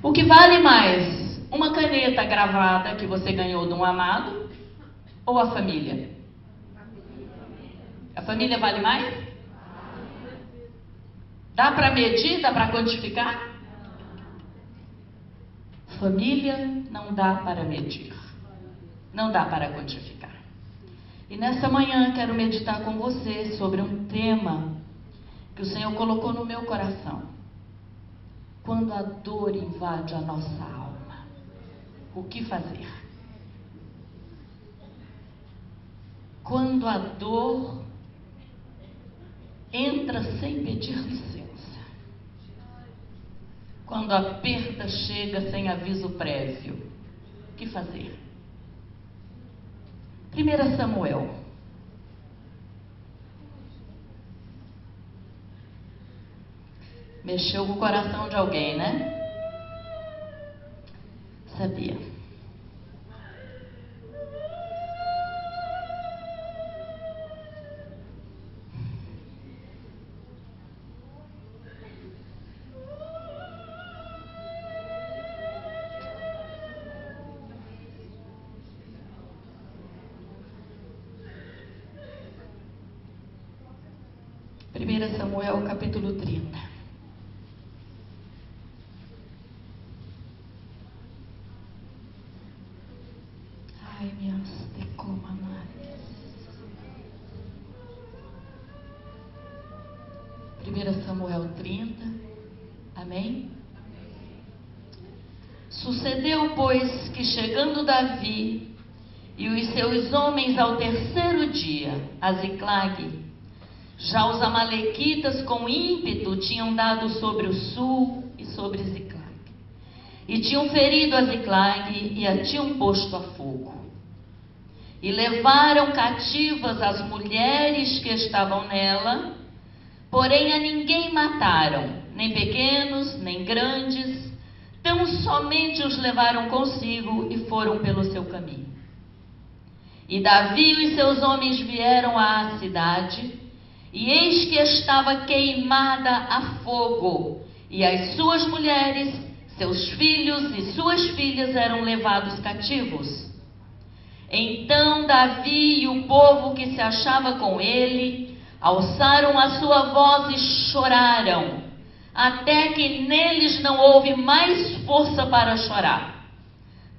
O que vale mais, uma caneta gravada que você ganhou de um amado ou a família? A família vale mais? Dá para medir? Dá para quantificar? Família não dá para medir. Não dá para quantificar. E nessa manhã quero meditar com você sobre um tema que o Senhor colocou no meu coração. Quando a dor invade a nossa alma, o que fazer? Quando a dor entra sem pedir licença. Quando a perda chega sem aviso prévio, o que fazer? 1 Samuel. Mexeu com o coração de alguém, né? Sabia. Primeira Samuel, capítulo 30. Ai, minhas tecomanais. 1 Samuel 30. Amém? Sucedeu, pois, que chegando Davi e os seus homens ao terceiro dia a Ziclague, já os amalequitas com ímpeto tinham dado sobre o sul e sobre Ziclague. E tinham ferido a Ziclague e a tinham posto a fogo. E levaram cativas as mulheres que estavam nela, porém a ninguém mataram, nem pequenos, nem grandes, tão somente os levaram consigo e foram pelo seu caminho. E Davi e os seus homens vieram à cidade, e eis que estava queimada a fogo, e as suas mulheres, seus filhos e suas filhas eram levados cativos. Então Davi e o povo que se achava com ele alçaram a sua voz e choraram, até que neles não houve mais força para chorar.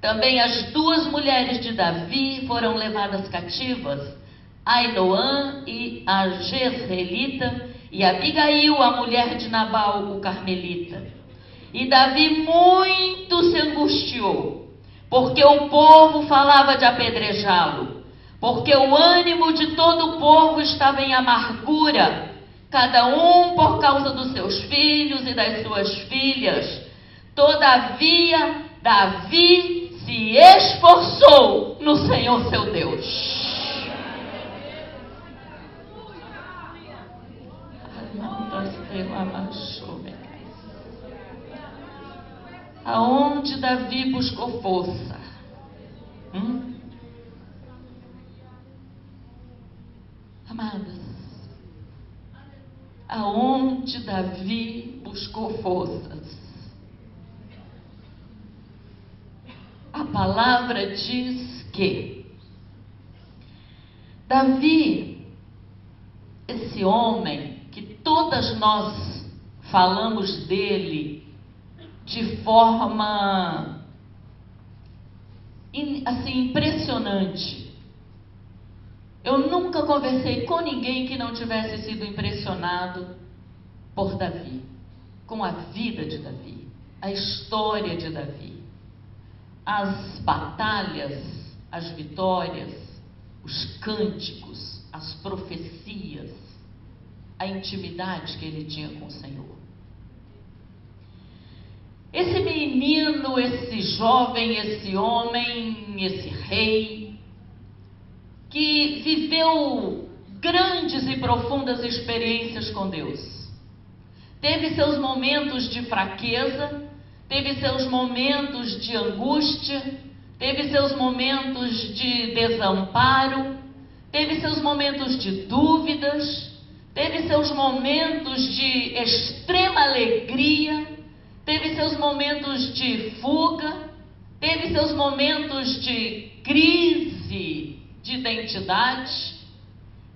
Também as duas mulheres de Davi foram levadas cativas, Ainoã e a Jezreelita, e Abigail, a mulher de Nabal, o carmelita. E Davi muito se angustiou, porque o povo falava de apedrejá-lo, porque o ânimo de todo o povo estava em amargura, cada um por causa dos seus filhos e das suas filhas. Todavia, Davi se esforçou no Senhor seu Deus. Aonde Davi buscou força? Amadas, aonde Davi buscou forças? A palavra diz que Davi, esse homem que todas nós falamos dele de forma assim impressionante. Eu nunca conversei com ninguém que não tivesse sido impressionado por Davi, com a vida de Davi, a história de Davi, as batalhas, as vitórias, os cânticos, as profecias, a intimidade que ele tinha com o Senhor. Esse menino, esse jovem, esse homem, esse rei, que viveu grandes e profundas experiências com Deus. Teve seus momentos de fraqueza, teve seus momentos de angústia, teve seus momentos de desamparo, teve seus momentos de dúvidas, teve seus momentos de extrema alegria, teve seus momentos de fuga, teve seus momentos de crise de identidade,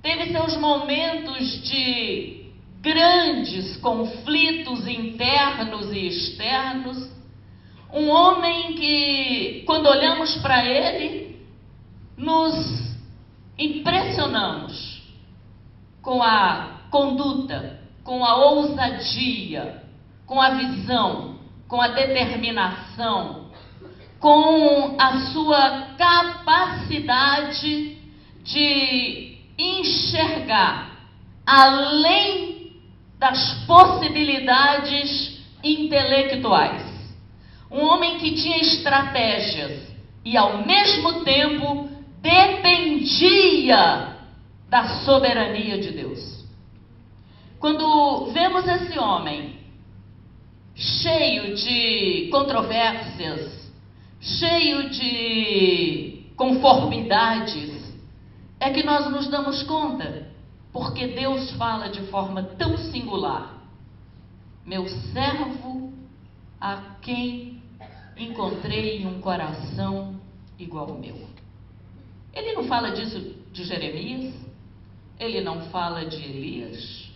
teve seus momentos de grandes conflitos internos e externos. Um homem que, quando olhamos para ele, nos impressionamos com a conduta, com a ousadia, com a visão, com a determinação, com a sua capacidade de enxergar além das possibilidades intelectuais. Um homem que tinha estratégias e, ao mesmo tempo, dependia da soberania de Deus. Quando vemos esse homem cheio de controvérsias, cheio de conformidades, é que nós nos damos conta, porque Deus fala de forma tão singular: meu servo, a quem encontrei um coração igual ao meu. Ele não fala disso de Jeremias, ele não fala de Elias,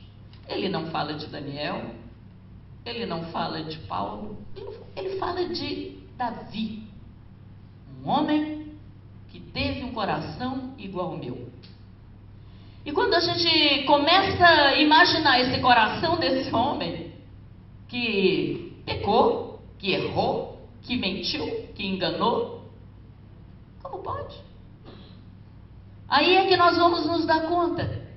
ele não fala de Daniel, ele não fala de Paulo, ele fala de Davi, um homem que teve um coração igual ao meu. E quando a gente começa a imaginar esse coração desse homem, que pecou, que errou, que mentiu, que enganou, como pode? Aí é que nós vamos nos dar conta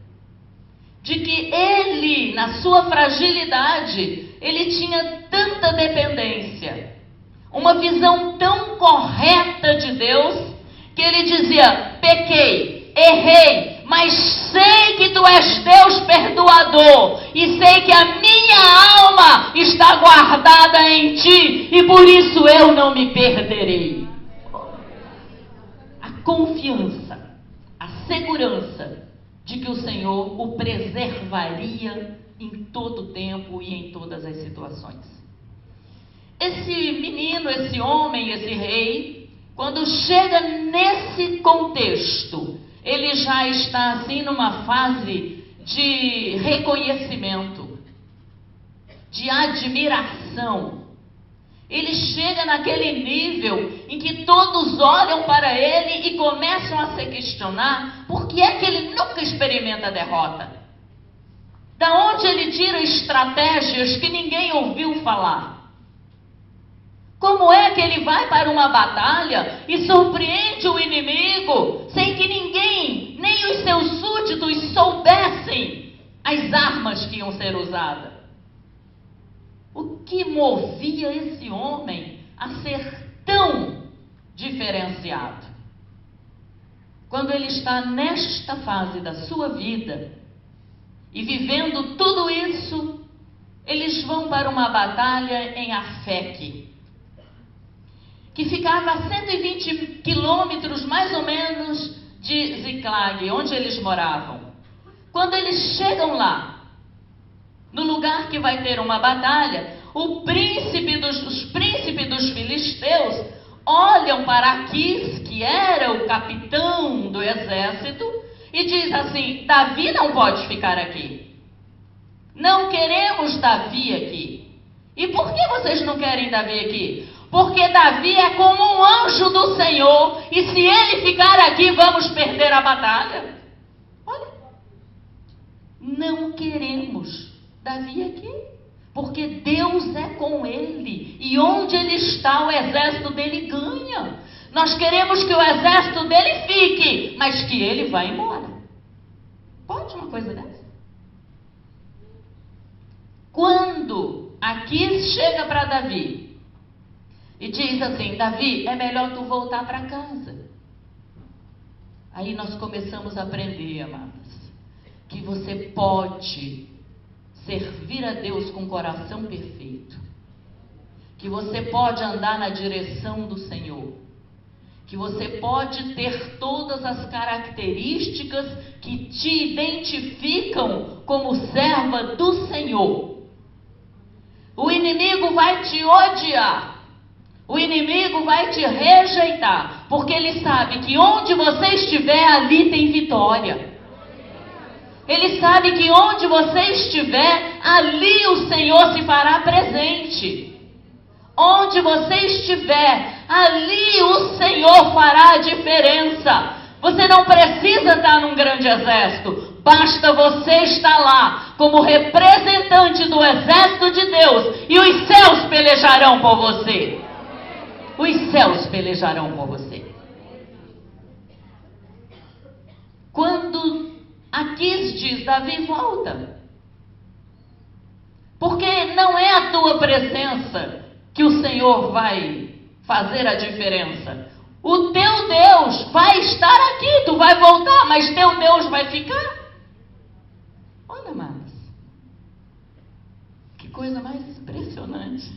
de que ele, na sua fragilidade, ele tinha tanta dependência, uma visão tão correta de Deus, que ele dizia: pequei, errei, mas sei que tu és Deus perdoador, e sei que a minha alma está guardada em ti, e por isso eu não me perderei. A confiança, a segurança de que o Senhor o preservaria em todo o tempo e em todas as situações. Esse menino, esse homem, esse rei, quando chega nesse contexto, ele já está assim numa fase de reconhecimento, de admiração. Ele chega naquele nível em que todos olham para ele e começam a se questionar por que é que ele nunca experimenta a derrota. Da onde ele tira estratégias que ninguém ouviu falar? Como é que ele vai para uma batalha e surpreende o inimigo sem que ninguém, nem os seus súditos, soubessem as armas que iam ser usadas? O que movia esse homem a ser tão diferenciado? Quando ele está nesta fase da sua vida e vivendo tudo isso, eles vão para uma batalha em Afeque, que ficava a 120 quilômetros mais ou menos de Ziclag, onde eles moravam. Quando eles chegam lá, no lugar que vai ter uma batalha, os príncipes dos filisteus olham para Aquis, que era o capitão do exército, e diz assim: Davi não pode ficar aqui. Não queremos Davi aqui. E por que vocês não querem Davi aqui? Porque Davi é como um anjo do Senhor, e se ele ficar aqui, vamos perder a batalha. Olha, não queremos Davi aqui, porque Deus é com ele, e onde ele está, o exército dele ganha. Nós queremos que o exército dele fique, mas que ele vá embora. Pode uma coisa dessa? Quando Aquis chega para Davi e diz assim: Davi, é melhor tu voltar para casa. Aí nós começamos a aprender, amadas, que você pode servir a Deus com o coração perfeito, que você pode andar na direção do Senhor, que você pode ter todas as características que te identificam como serva do Senhor, O inimigo vai te odiar. O inimigo vai te rejeitar, porque ele sabe que onde você estiver, ali tem vitória. Ele sabe que onde você estiver, ali o Senhor se fará presente. Onde você estiver, ali o Senhor fará a diferença. Você não precisa estar num grande exército. Basta você estar lá como representante do exército de Deus e os céus pelejarão por você. Os céus pelejarão por você. Quando Aquis diz, Davi, volta. Porque não é a tua presença que o Senhor vai fazer a diferença. O teu Deus vai estar aqui, tu vai voltar, mas teu Deus vai ficar. Olha, amados, que coisa mais impressionante.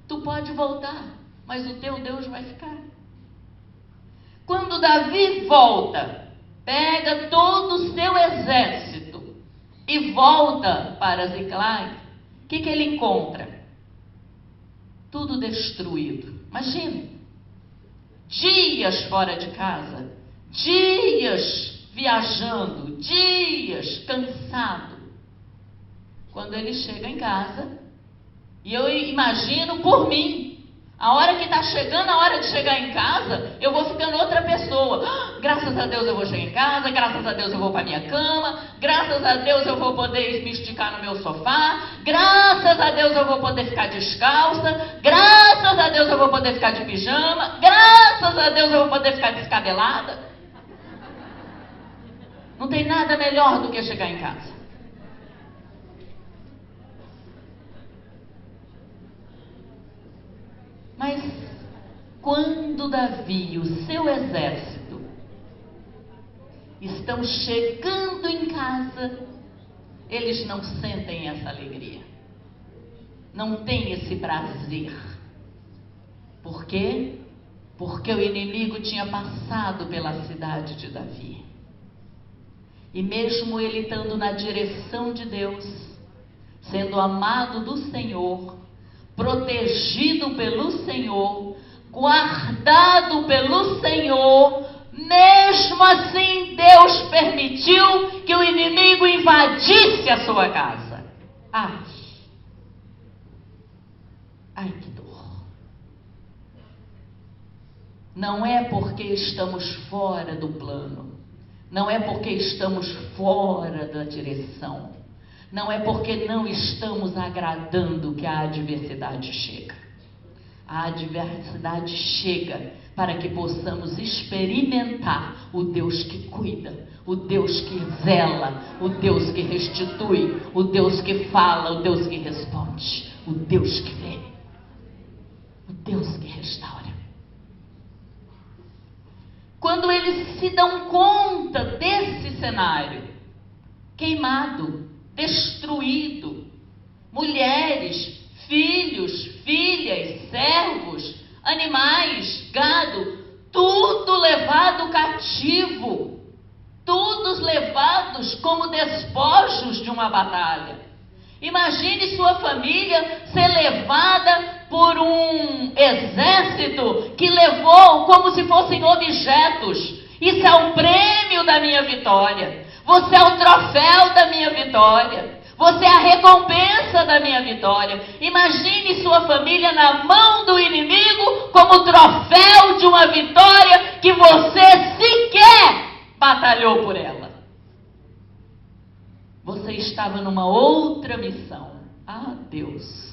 Tu pode voltar, mas o teu Deus vai ficar. Quando Davi volta, pega todo o seu exército e volta para Ziclag, o que ele encontra? Tudo destruído. Imagina, dias fora de casa, dias viajando, dias cansado. Quando ele chega em casa, e eu imagino por mim, a hora que está chegando a hora de chegar em casa, eu vou ficando outra pessoa. Graças a Deus eu vou chegar em casa, graças a Deus eu vou para minha cama, graças a Deus eu vou poder me esticar no meu sofá, graças a Deus eu vou poder ficar descalça, graças a Deus eu vou poder ficar de pijama, graças a Deus eu vou poder ficar descabelada. Não tem nada melhor do que chegar em casa. Mas quando Davi e o seu exército estão chegando em casa, eles não sentem essa alegria. Não têm esse prazer. Por quê? Porque o inimigo tinha passado pela cidade de Davi. E mesmo ele estando na direção de Deus, sendo amado do Senhor, protegido pelo Senhor, guardado pelo Senhor, mesmo assim Deus permitiu que o inimigo invadisse a sua casa. Ai, que dor. Não é porque estamos fora do plano, não é porque estamos fora da direção, não é porque não estamos agradando que a adversidade chega. A adversidade chega para que possamos experimentar o Deus que cuida, o Deus que zela, o Deus que restitui, o Deus que fala, o Deus que responde, o Deus que vê, o Deus que restaura. Quando eles se dão conta desse cenário, queimado, destruído, mulheres, filhos, filhas, servos, animais, gado, tudo levado cativo, todos levados como despojos de uma batalha. Imagine sua família ser levada por um exército que levou como se fossem objetos. Isso é o prêmio da minha vitória. Você é o troféu da minha vitória. Você é a recompensa da minha vitória. Imagine sua família na mão do inimigo como troféu de uma vitória que você sequer batalhou por ela. Você estava numa outra missão. Ah, Deus,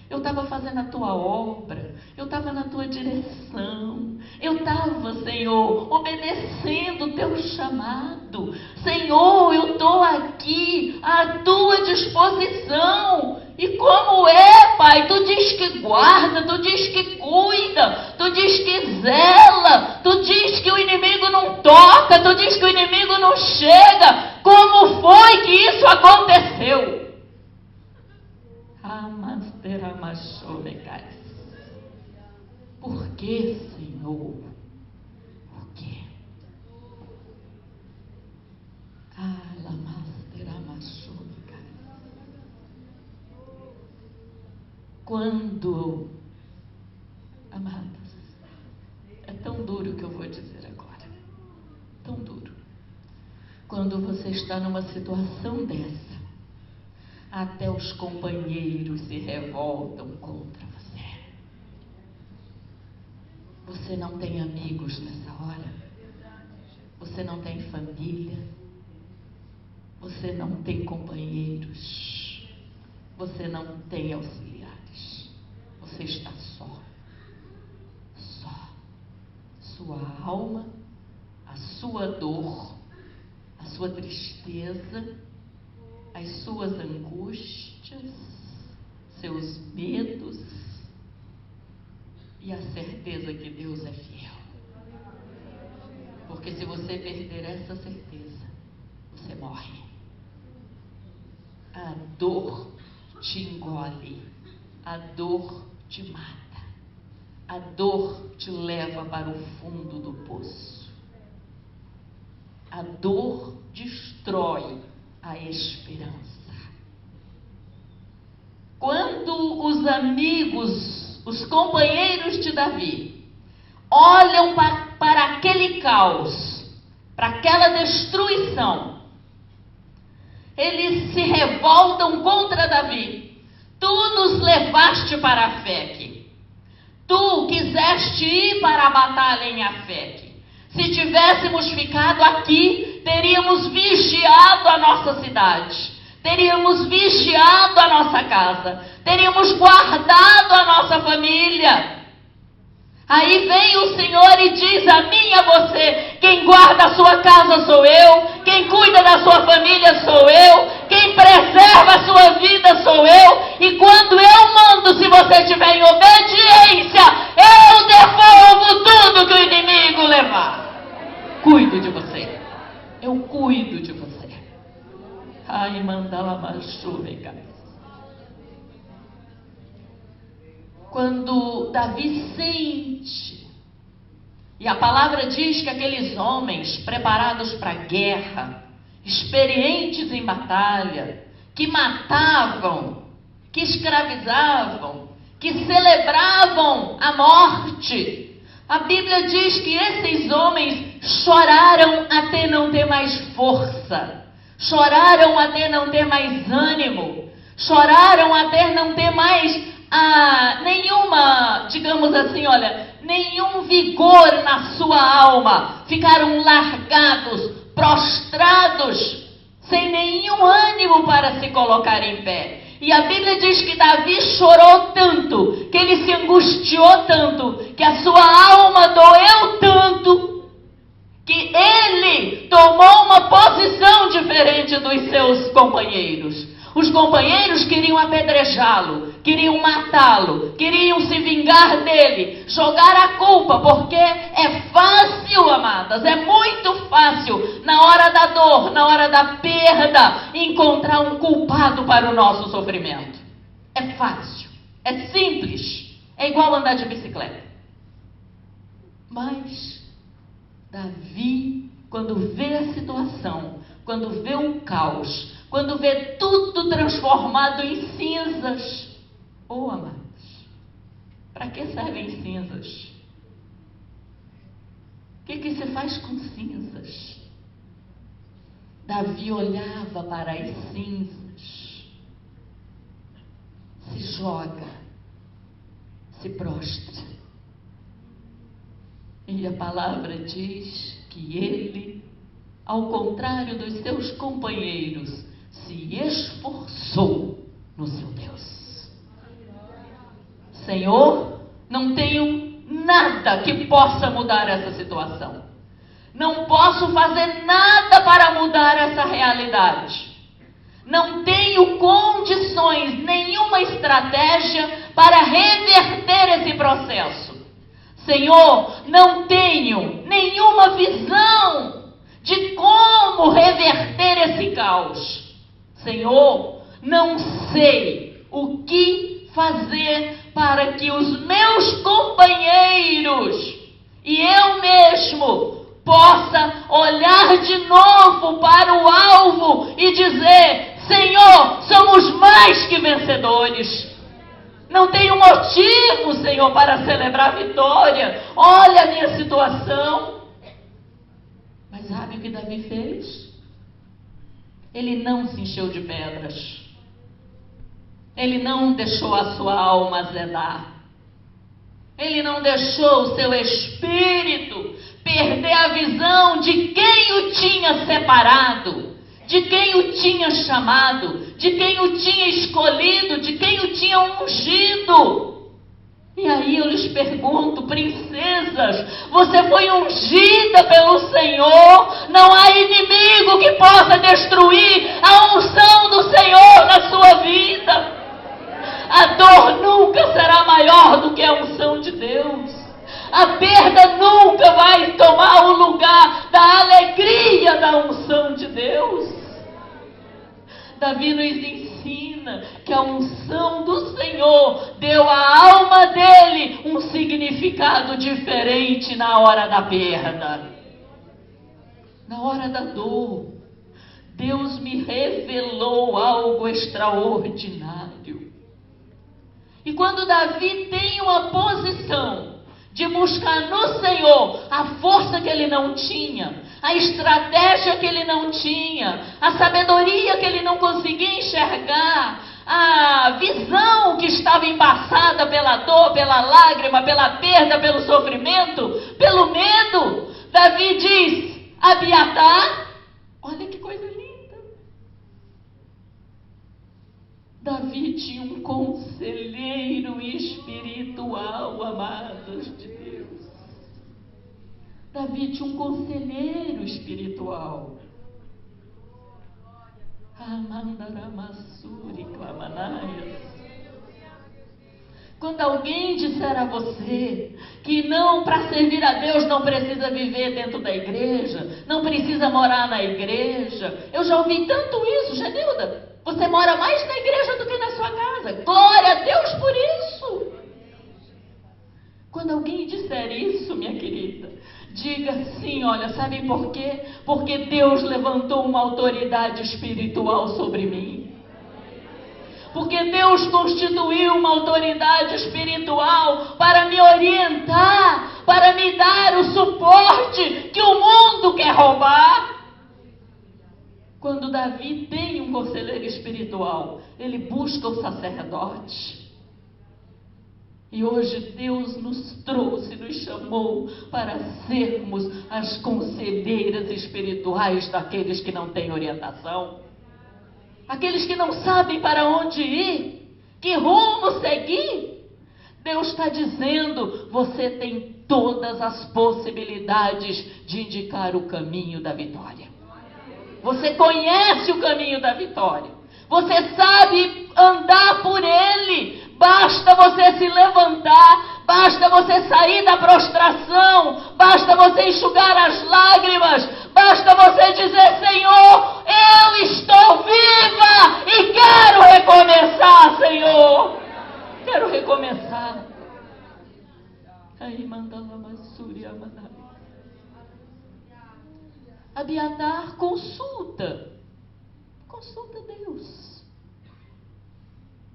eu estava fazendo a tua obra, eu estava na tua direção, eu estava, Senhor, obedecendo o teu chamado. Senhor, eu estou aqui à tua disposição. E como é, Pai? Tu diz que guarda, tu diz que cuida, tu diz que zela, tu diz que o inimigo não toca, tu diz que o inimigo não chega. Como foi que isso aconteceu? Por que, Senhor? Por quê? Amadas, é tão duro o que eu vou dizer agora. Tão duro. Quando você está numa situação dessa, até os companheiros se revoltam contra você. Você não tem amigos nessa hora. Você não tem família. Você não tem companheiros. Você não tem auxiliares. Você está só. Só. Sua alma, a sua dor, a sua tristeza, as suas angústias, seus medos e a certeza que Deus é fiel. Porque se você perder essa certeza, você morre. A dor te engole, a dor te mata, a dor te leva para o fundo do poço. A dor destrói a esperança. Quando os amigos, os companheiros de Davi, olham para aquele caos, para aquela destruição, eles se revoltam contra Davi. Tu nos levaste para Afeque. Tu quiseste ir para a batalha em Afeque. Se tivéssemos ficado aqui, teríamos vigiado a nossa cidade, teríamos vigiado a nossa casa, teríamos guardado a nossa família. Aí vem o Senhor e diz a mim e a você: quem guarda a sua casa sou eu, quem cuida da sua família sou eu, quem preserva a sua vida sou eu, e quando eu mando, se você estiver em obediência, eu devolvo tudo que o inimigo levar. Cuido de você, eu cuido de você. Ai, manda lá machuva em cabeça. Quando Davi sente, e a palavra diz que aqueles homens preparados para a guerra, experientes em batalha, que matavam, que escravizavam, que celebravam a morte, a Bíblia diz que esses homens choraram até não ter mais força, choraram até não ter mais ânimo, choraram até não ter mais nenhuma, digamos assim, nenhum vigor na sua alma. Ficaram largados, prostrados, sem nenhum ânimo para se colocar em pé. E a Bíblia diz que Davi chorou tanto, que ele se angustiou tanto, que a sua alma doeu tanto, que ele tomou uma posição diferente dos seus companheiros. Os companheiros queriam apedrejá-lo, queriam matá-lo, queriam se vingar dele, jogar a culpa, porque é fácil, amadas, é muito fácil, na hora da dor, na hora da perda, encontrar um culpado para o nosso sofrimento. É fácil, é simples, é igual andar de bicicleta. Mas Davi, quando vê a situação, quando vê o caos, quando vê tudo transformado em cinzas, amados, para que servem cinzas? O que se faz com cinzas? Davi olhava para as cinzas, se joga, se prostra. E a palavra diz que ele, ao contrário dos seus companheiros, se esforçou no seu Deus. Senhor, não tenho nada que possa mudar essa situação. Não posso fazer nada para mudar essa realidade. Não tenho condições, nenhuma estratégia para reverter esse processo. Senhor, não tenho nenhuma visão de como reverter esse caos. Senhor, não sei o que fazer para que os meus companheiros e eu mesmo possa olhar de novo para o alvo e dizer: Senhor, somos mais que vencedores. Não tenho motivo, Senhor, para celebrar a vitória. Olha a minha situação. Mas sabe o que Davi fez? Ele não se encheu de pedras. Ele não deixou a sua alma azedar. Ele não deixou o seu espírito perder a visão de quem o tinha separado, de quem o tinha chamado, de quem o tinha escolhido, de quem o tinha ungido. E aí eu lhes pergunto, princesas, você foi ungida pelo Senhor, não há inimigo que possa destruir a unção do Senhor na sua vida. A dor nunca será maior do que a unção de Deus. A perda nunca vai tomar o lugar da alegria da unção de Deus. Davi nos ensina que a unção do Senhor deu à alma dele um significado diferente na hora da perda. Na hora da dor, Deus me revelou algo extraordinário. E quando Davi tem uma posição de buscar no Senhor a força que ele não tinha, a estratégia que ele não tinha, a sabedoria que ele não conseguia enxergar, a visão que estava embaçada pela dor, pela lágrima, pela perda, pelo sofrimento, pelo medo, Davi diz: Abiatar, olha que coisa linda. Davi tinha um conselheiro espiritual, amados de Deus. Davi tinha um conselheiro espiritual. Amandaramasuri clamanaias. Quando alguém disser a você que não, para servir a Deus não precisa viver dentro da igreja, não precisa morar na igreja, eu já ouvi tanto isso, Genilda. Você mora mais na igreja do que na sua casa. Glória a Deus por isso. Quando alguém disser isso, minha querida, diga sim, olha, sabe por quê? Porque Deus levantou uma autoridade espiritual sobre mim. Porque Deus constituiu uma autoridade espiritual para me orientar, para me dar o suporte que o mundo quer roubar. Quando Davi tem um conselheiro espiritual, ele busca o sacerdote. E hoje Deus nos trouxe, nos chamou para sermos as conselheiras espirituais daqueles que não têm orientação. Aqueles que não sabem para onde ir, que rumo seguir. Deus está dizendo, você tem todas as possibilidades de indicar o caminho da vitória. Você conhece o caminho da vitória. Você sabe andar por ele. Basta você se levantar. Basta você sair da prostração. Basta você enxugar as lágrimas. Basta você dizer: Senhor, eu estou viva e quero recomeçar, Senhor. Quero recomeçar. Aí manda lá Massúria, manda. Abiatar consulta Deus.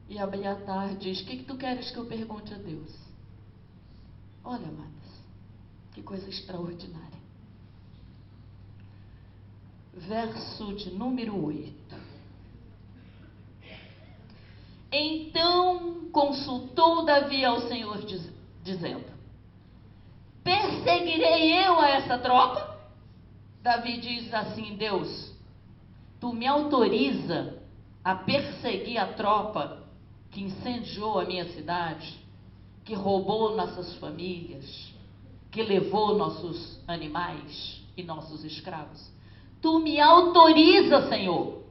E Abiatar diz: o que tu queres que eu pergunte a Deus? Olha, amados, que coisa extraordinária. Verso de número 8. Então consultou Davi ao Senhor, dizendo: perseguirei eu a essa tropa? Davi diz assim: Deus, tu me autoriza a perseguir a tropa que incendiou a minha cidade, que roubou nossas famílias, que levou nossos animais e nossos escravos? Tu me autoriza, Senhor.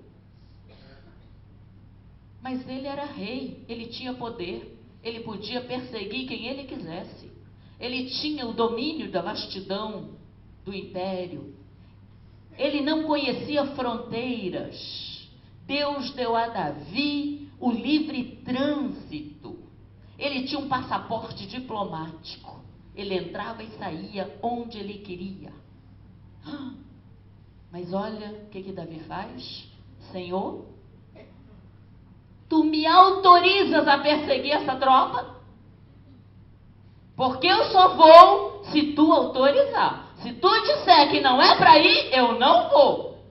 Mas ele era rei, ele tinha poder, ele podia perseguir quem ele quisesse. Ele tinha o domínio da vastidão do império. Ele não conhecia fronteiras. Deus deu a Davi o livre trânsito. Ele tinha um passaporte diplomático. Ele entrava e saía onde ele queria. Mas olha o que Davi faz. Senhor, tu me autorizas a perseguir essa tropa? Porque eu só vou se tu autorizar. Se tu disser que não é para ir, eu não vou.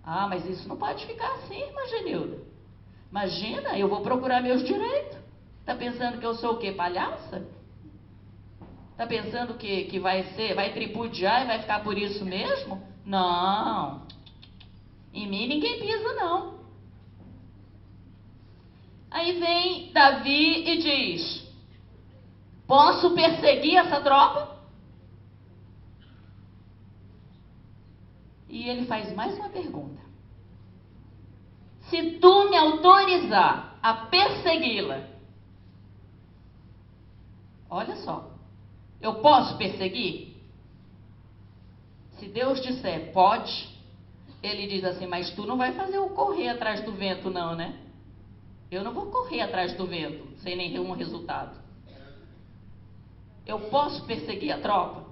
Ah, mas isso não pode ficar assim, irmã Genilda. Imagina, eu vou procurar meus direitos. Tá pensando que eu sou o quê? Palhaça? Tá pensando que vai tripudiar e vai ficar por isso mesmo? Não. Em mim ninguém pisa, não. Aí vem Davi e diz: posso perseguir essa tropa? E ele faz mais uma pergunta. Se tu me autorizar a persegui-la, olha só, eu posso perseguir? Se Deus disser pode, ele diz assim: mas tu não vai fazer eu correr atrás do vento não, né? Eu não vou correr atrás do vento sem nenhum resultado. Eu posso perseguir a tropa,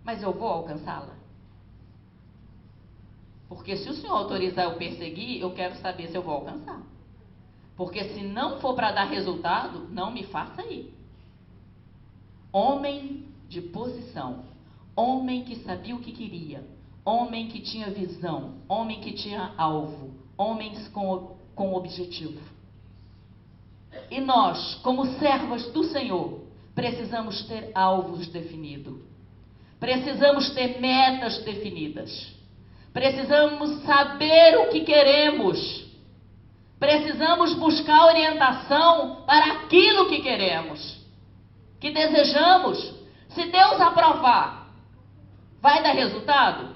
mas eu vou alcançá-la? Porque se o Senhor autorizar eu perseguir, eu quero saber se eu vou alcançar. Porque se não for para dar resultado, não me faça ir. Homem de posição, homem que sabia o que queria, homem que tinha visão, homem que tinha alvo, homens com objetivo. E nós, como servas do Senhor, precisamos ter alvos definidos. Precisamos ter metas definidas. Precisamos saber o que queremos. Precisamos buscar orientação para aquilo que queremos, que desejamos. Se Deus aprovar, vai dar resultado?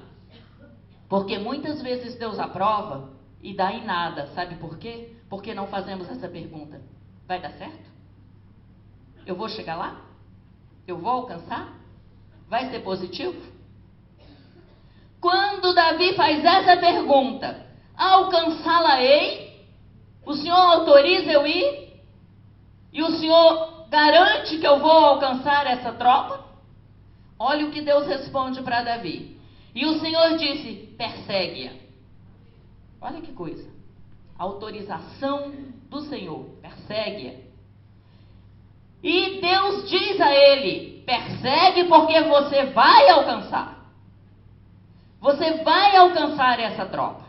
Porque muitas vezes Deus aprova e dá em nada. Sabe por quê? Porque não fazemos essa pergunta. Vai dar certo? Eu vou chegar lá? Eu vou alcançar? Vai ser positivo? Quando Davi faz essa pergunta, alcançá-la-ei? O Senhor autoriza eu ir? E o Senhor garante que eu vou alcançar essa tropa? Olha o que Deus responde para Davi. E o Senhor disse: persegue-a. Olha que coisa. Autorização do Senhor. Persegue-a. E Deus diz a ele: persegue porque você vai alcançar. Você vai alcançar essa tropa.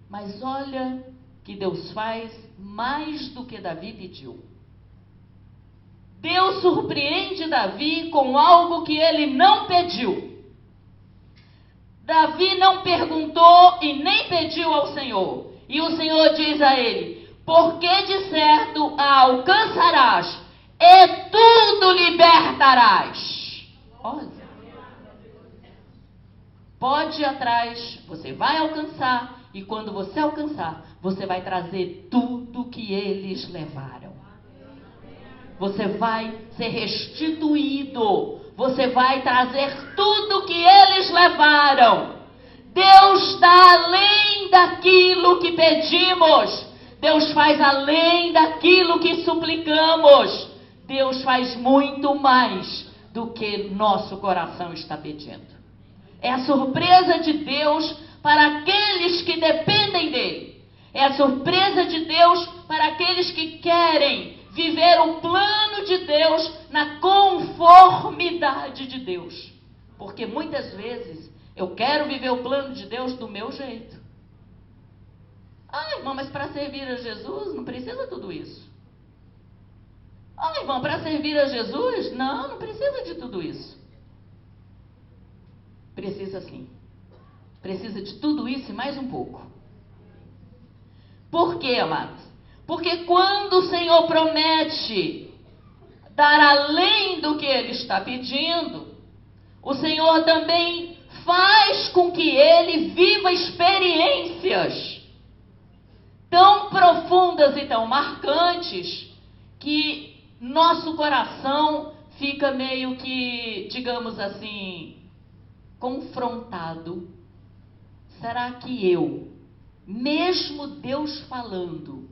Mas olha que Deus faz mais do que Davi pediu. Deus surpreende Davi com algo que ele não pediu. Davi não perguntou e nem pediu ao Senhor. E o Senhor diz a ele: porque de certo a alcançarás e tudo libertarás. Olha. Pode ir atrás, você vai alcançar, e quando você alcançar, você vai trazer tudo que eles levaram. Você vai ser restituído, você vai trazer tudo que eles levaram. Deus dá além daquilo que pedimos, Deus faz além daquilo que suplicamos, Deus faz muito mais do que nosso coração está pedindo. É a surpresa de Deus para aqueles que dependem dele. É a surpresa de Deus para aqueles que querem viver o plano de Deus na conformidade de Deus. Porque muitas vezes eu quero viver o plano de Deus do meu jeito. Ah, irmã, mas para servir a Jesus não precisa tudo isso. Ah, irmã, para servir a Jesus, não precisa de tudo isso. Precisa sim. Precisa de tudo isso e mais um pouco. Por quê, amados? Porque quando o Senhor promete dar além do que Ele está pedindo, o Senhor também faz com que Ele viva experiências tão profundas e tão marcantes que nosso coração fica meio que, digamos assim, confrontado. Será que eu, mesmo Deus falando,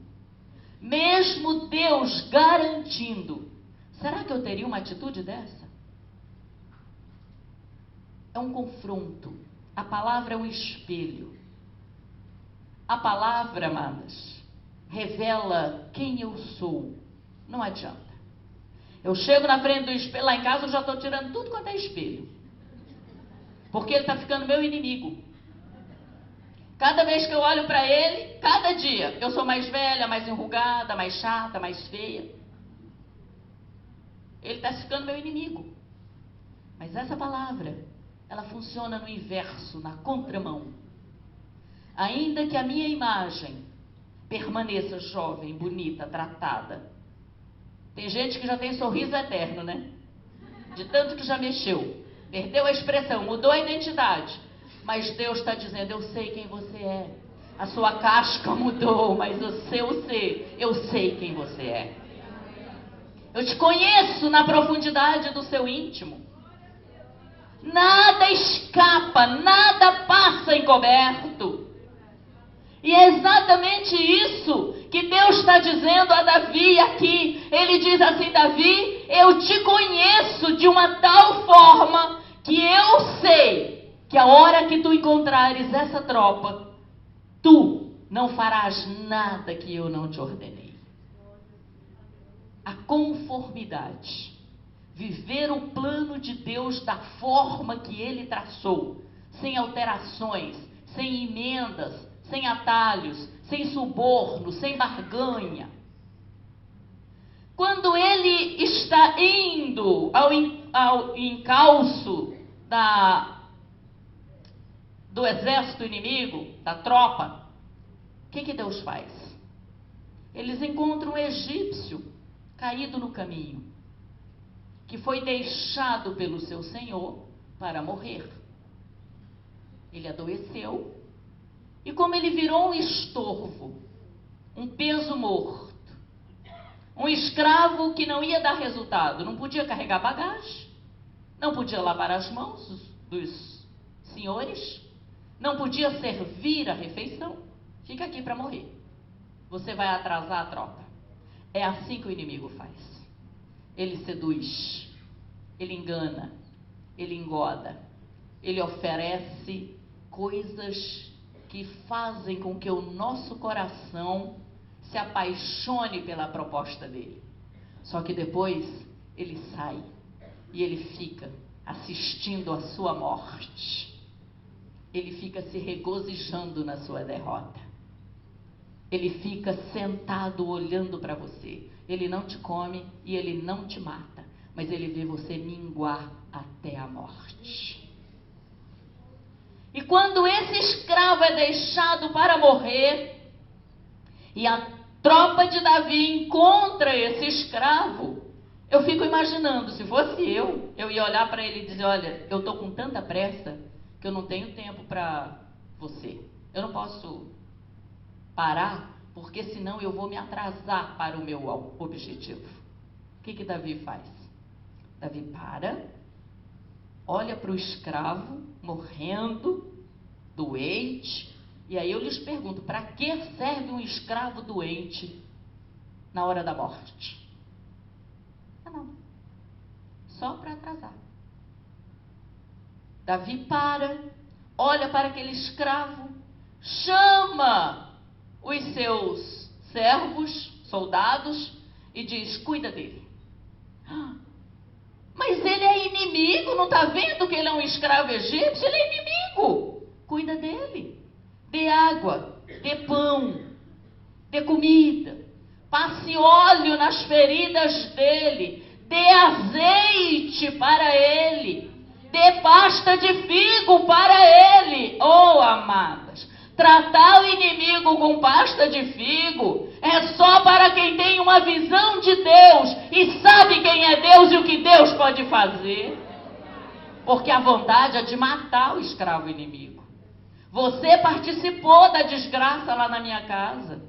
mesmo Deus garantindo, será que eu teria uma atitude dessa? É um confronto. A palavra é um espelho. A palavra, amadas, revela quem eu sou. Não adianta. Eu chego na frente do espelho, lá em casa eu já estou tirando tudo quanto é espelho. Porque ele está ficando meu inimigo. Cada vez que eu olho para ele, cada dia, eu sou mais velha, mais enrugada, mais chata, mais feia. Ele está ficando meu inimigo. Mas essa palavra, ela funciona no inverso, na contramão. Ainda que a minha imagem permaneça jovem, bonita, tratada. Tem gente que já tem sorriso eterno, né? De tanto que já mexeu. Perdeu a expressão, mudou a identidade. Mas Deus está dizendo, eu sei quem você é. A sua casca mudou, mas o seu ser, eu sei quem você é. Eu te conheço na profundidade do seu íntimo. Nada escapa, nada passa encoberto. E é exatamente isso que Deus está dizendo a Davi aqui. Ele diz assim, Davi, eu te conheço de uma tal forma que eu sei que a hora que tu encontrares essa tropa, tu não farás nada que eu não te ordenei. A conformidade. Viver o plano de Deus da forma que Ele traçou. Sem alterações, sem emendas, sem atalhos, sem suborno, sem barganha. Quando ele está indo ao encalço do exército inimigo, da tropa, o que Deus faz? Eles encontram um egípcio caído no caminho, que foi deixado pelo seu senhor para morrer. Ele adoeceu, e como ele virou um estorvo, um peso morto, um escravo que não ia dar resultado, não podia carregar bagagem, não podia lavar as mãos dos senhores, não podia servir a refeição, fica aqui para morrer. Você vai atrasar a tropa. É assim que o inimigo faz. Ele seduz, ele engana, ele engoda, ele oferece coisas que fazem com que o nosso coração se apaixone pela proposta dele. Só que depois ele sai e ele fica assistindo a sua morte. Ele fica se regozijando na sua derrota. Ele fica sentado olhando para você. Ele não te come e ele não te mata, mas ele vê você minguar até a morte. E quando esse escravo é deixado para morrer, e a tropa de Davi encontra esse escravo, eu fico imaginando, se fosse eu ia olhar para ele e dizer, olha, eu estou com tanta pressa que eu não tenho tempo para você. Eu não posso parar, porque senão eu vou me atrasar para o meu objetivo. O que Davi faz? Davi para, olha para o escravo morrendo, doente, e aí eu lhes pergunto, para que serve um escravo doente na hora da morte? Não, só para atrasar. Davi para, olha para aquele escravo, chama os seus servos, soldados, e diz, cuida dele. Mas ele é inimigo, não está vendo que ele é um escravo egípcio? Ele é inimigo. Cuida dele. Dê água, dê pão, dê comida. Passe óleo nas feridas dele. Dê azeite para ele. Dê pasta de figo para ele. Oh, amadas, tratar o inimigo com pasta de figo é só para quem tem uma visão de Deus e sabe quem é Deus e o que Deus pode fazer. Porque a vontade é de matar o escravo inimigo. Você participou da desgraça lá na minha casa.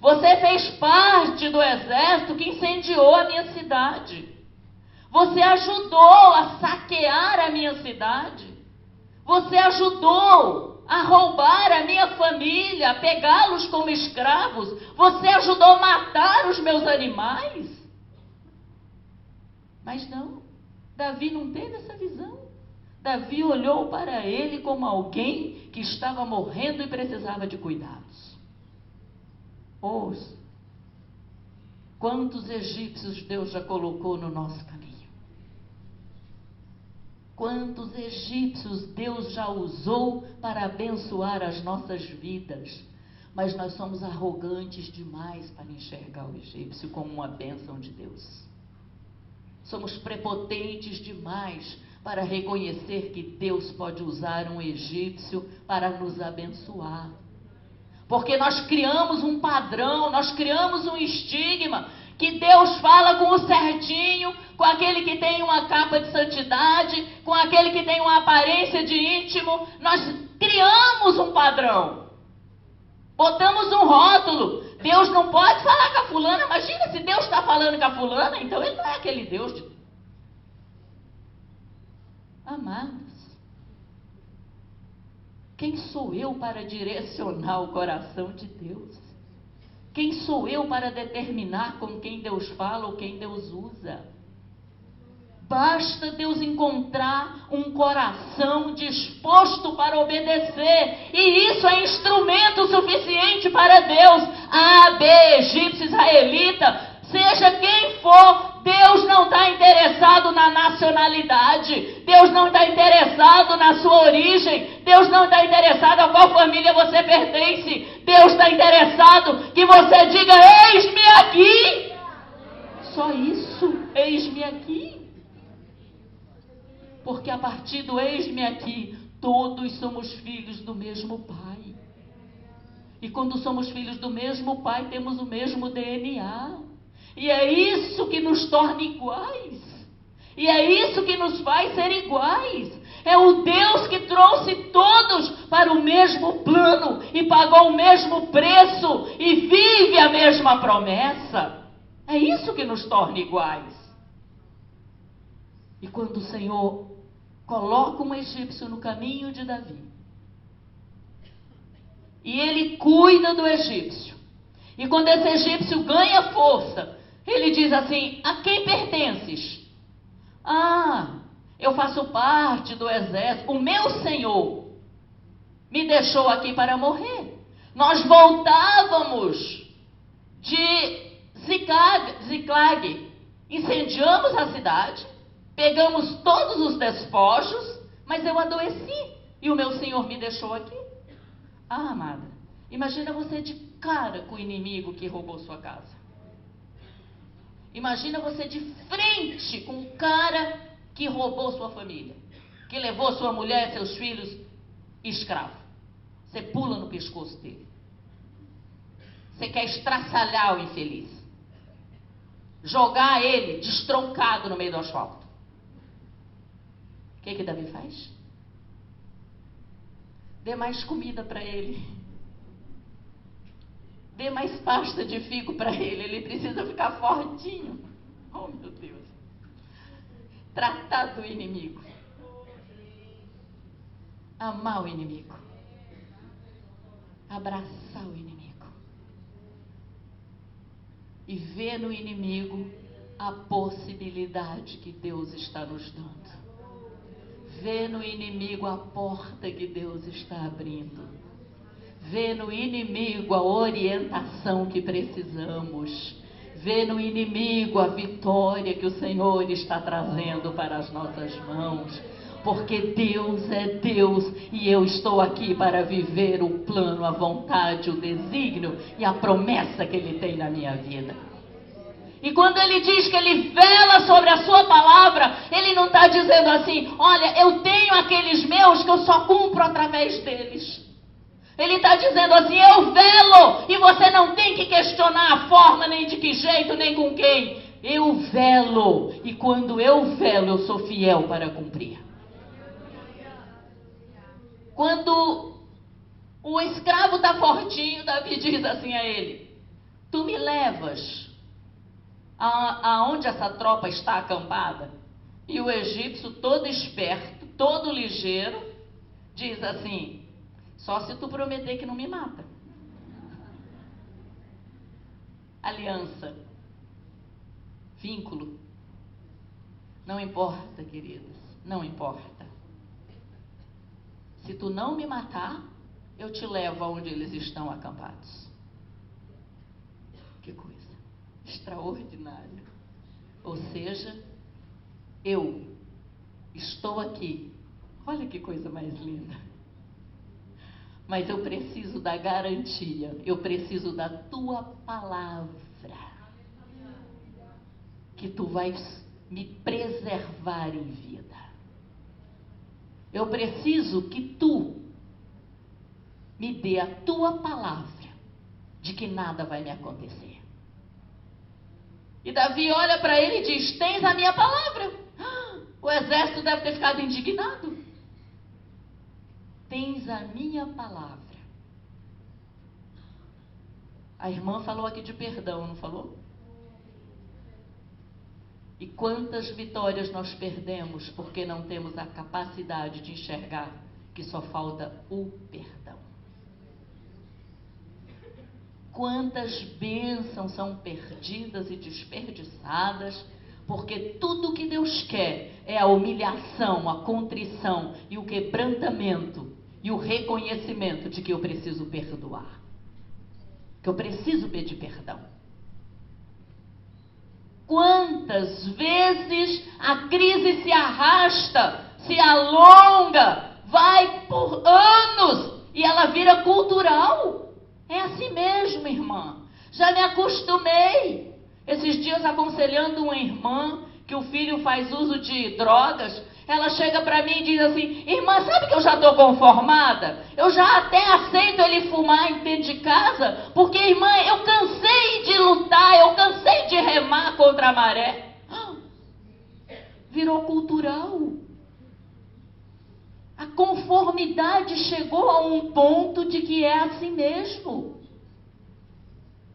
Você fez parte do exército que incendiou a minha cidade. Você ajudou a saquear a minha cidade. Você ajudou a roubar a minha família, a pegá-los como escravos. Você ajudou a matar os meus animais. Mas não, Davi não teve essa visão. Davi olhou para ele como alguém que estava morrendo e precisava de cuidados. Oh, quantos egípcios Deus já colocou no nosso caminho. Quantos egípcios Deus já usou para abençoar as nossas vidas. Mas nós somos arrogantes demais para enxergar o egípcio como uma bênção de Deus. Somos prepotentes demais para reconhecer que Deus pode usar um egípcio para nos abençoar. Porque nós criamos um padrão, nós criamos um estigma, que Deus fala com o certinho, com aquele que tem uma capa de santidade, com aquele que tem uma aparência de íntimo. Nós criamos um padrão. Botamos um rótulo. Deus não pode falar com a fulana. Imagina se Deus está falando com a fulana, então ele não é aquele Deus de... Amados, quem sou eu para direcionar o coração de Deus? Quem sou eu para determinar com quem Deus fala ou quem Deus usa? Basta Deus encontrar um coração disposto para obedecer. E isso é instrumento suficiente para Deus. A, B, egípcio, israelita, seja quem for, Deus não está interessado na nacionalidade. Deus não está interessado na sua origem. Deus não está interessado a qual família você pertence. Deus está interessado que você diga: eis-me aqui. Só isso, eis-me aqui. Porque a partir do eis-me aqui, todos somos filhos do mesmo Pai. E quando somos filhos do mesmo Pai, temos o mesmo DNA. E é isso que nos torna iguais. E é isso que nos faz ser iguais. É o Deus que trouxe todos para o mesmo plano e pagou o mesmo preço e vive a mesma promessa. É isso que nos torna iguais. E quando o Senhor coloca um egípcio no caminho de Davi, e ele cuida do egípcio, e quando esse egípcio ganha força, ele diz assim: a quem pertences? Ah, eu faço parte do exército, o meu Senhor me deixou aqui para morrer. Nós voltávamos de Ziclag, incendiamos a cidade, pegamos todos os despojos, mas eu adoeci e o meu Senhor me deixou aqui. Ah, amada, imagina você de cara com o inimigo que roubou sua casa. Imagina você de frente com o cara que roubou sua família, que levou sua mulher e seus filhos escravos. Você pula no pescoço dele. Você quer estraçalhar o infeliz. Jogar ele destroncado no meio do asfalto. O que Davi faz? Dê mais comida para ele. Dê mais pasta de figo para ele. Ele precisa ficar fortinho. Oh, meu Deus. Tratar do inimigo. Amar o inimigo. Abraçar o inimigo. E ver no inimigo a possibilidade que Deus está nos dando. Vê no inimigo a porta que Deus está abrindo. Vê no inimigo a orientação que precisamos. Vê no inimigo a vitória que o Senhor está trazendo para as nossas mãos. Porque Deus é Deus e eu estou aqui para viver o plano, a vontade, o desígnio e a promessa que Ele tem na minha vida. E quando Ele diz que Ele vela sobre a sua palavra, Ele não está dizendo assim: olha, eu tenho aqueles meus que eu só cumpro através deles. Ele está dizendo assim: eu velo e você não tem que questionar a forma, nem de que jeito, nem com quem. Eu velo e quando eu velo, eu sou fiel para cumprir. Quando o escravo está fortinho, Davi diz assim a ele: tu me levas aonde essa tropa está acampada? E o egípcio, todo esperto, todo ligeiro, diz assim: só se tu prometer que não me mata. Aliança, vínculo. Não importa, queridos, não importa. Se tu não me matar, eu te levo aonde eles estão acampados. que coisa extraordinária. Ou seja, eu estou aqui. Olha que coisa mais linda. Mas eu preciso da garantia. Eu preciso da tua palavra. Que tu vais me preservar em vida. Eu preciso que tu me dê a tua palavra de que nada vai me acontecer. E Davi olha para ele e diz: tens a minha palavra. O exército deve ter ficado indignado. Tens a minha palavra. A irmã falou aqui de perdão, não falou? E quantas vitórias nós perdemos porque não temos a capacidade de enxergar que só falta o perdão. Quantas bênçãos são perdidas e desperdiçadas, porque tudo que Deus quer é a humilhação, a contrição e o quebrantamento e o reconhecimento de que eu preciso perdoar, que eu preciso pedir perdão. Quantas vezes a crise se arrasta, se alonga, vai por anos e ela vira cultural. É assim mesmo, irmã. Já me acostumei. Esses dias aconselhando uma irmã que o filho faz uso de drogas, ela chega para mim e diz assim: irmã, sabe que eu já estou conformada? Eu já até aceito ele fumar dentro de casa, porque, irmã, eu cansei de lutar, eu cansei de remar contra a maré. Virou cultural. A conformidade chegou a um ponto de que é assim mesmo.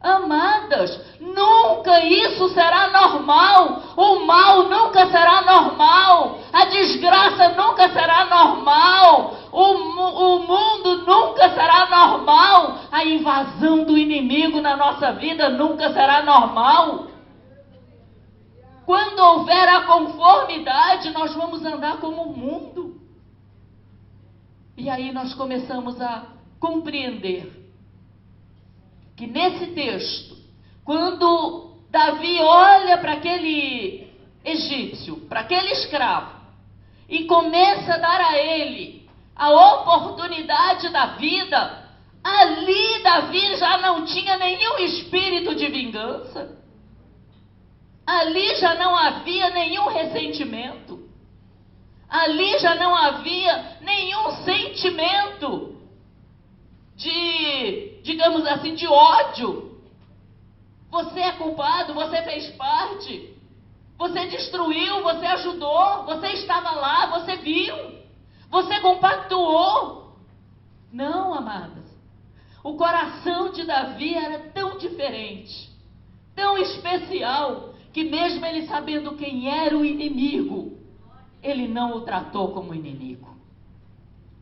Amadas, nunca isso será normal. O mal nunca será normal. A desgraça nunca será normal. O mundo nunca será normal. A invasão do inimigo na nossa vida nunca será normal. Quando houver a conformidade, nós vamos andar como o mundo. E aí nós começamos a compreender que nesse texto, quando Davi olha para aquele egípcio, para aquele escravo, e começa a dar a ele a oportunidade da vida, ali Davi já não tinha nenhum espírito de vingança. Ali já não havia nenhum ressentimento. Ali já não havia nenhum sentimento de, digamos assim, de ódio. Você é culpado, você fez parte, você destruiu, você ajudou, você estava lá, você viu, você compactuou. Não, amadas. O coração de Davi era tão diferente, tão especial, que mesmo ele sabendo quem era o inimigo, ele não o tratou como inimigo.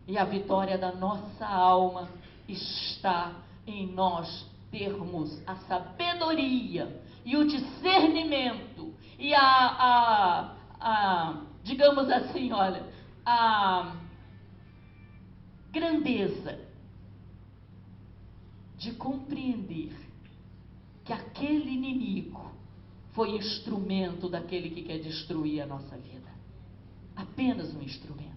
E a vitória da nossa alma está em nós termos a sabedoria e o discernimento e digamos assim, olha, a grandeza de compreender que aquele inimigo foi instrumento daquele que quer destruir a nossa vida. Apenas um instrumento.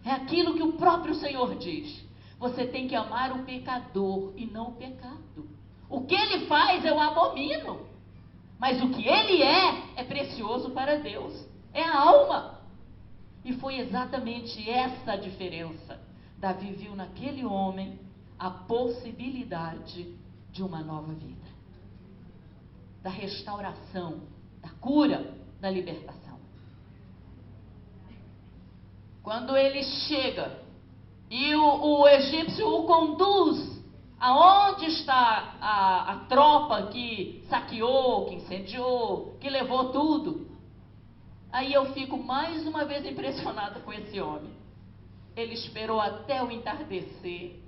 É aquilo que o próprio Senhor diz. Você tem que amar o pecador e não o pecado. O que ele faz eu abomino. Mas o que ele é precioso para Deus. É a alma. E foi exatamente essa a diferença. Davi viu naquele homem a possibilidade de uma nova vida. Da restauração, da cura, da libertação. Quando ele chega e o egípcio o conduz aonde está a tropa que saqueou, que incendiou, que levou tudo. Aí eu fico mais uma vez impressionada com esse homem. Ele esperou até o entardecer.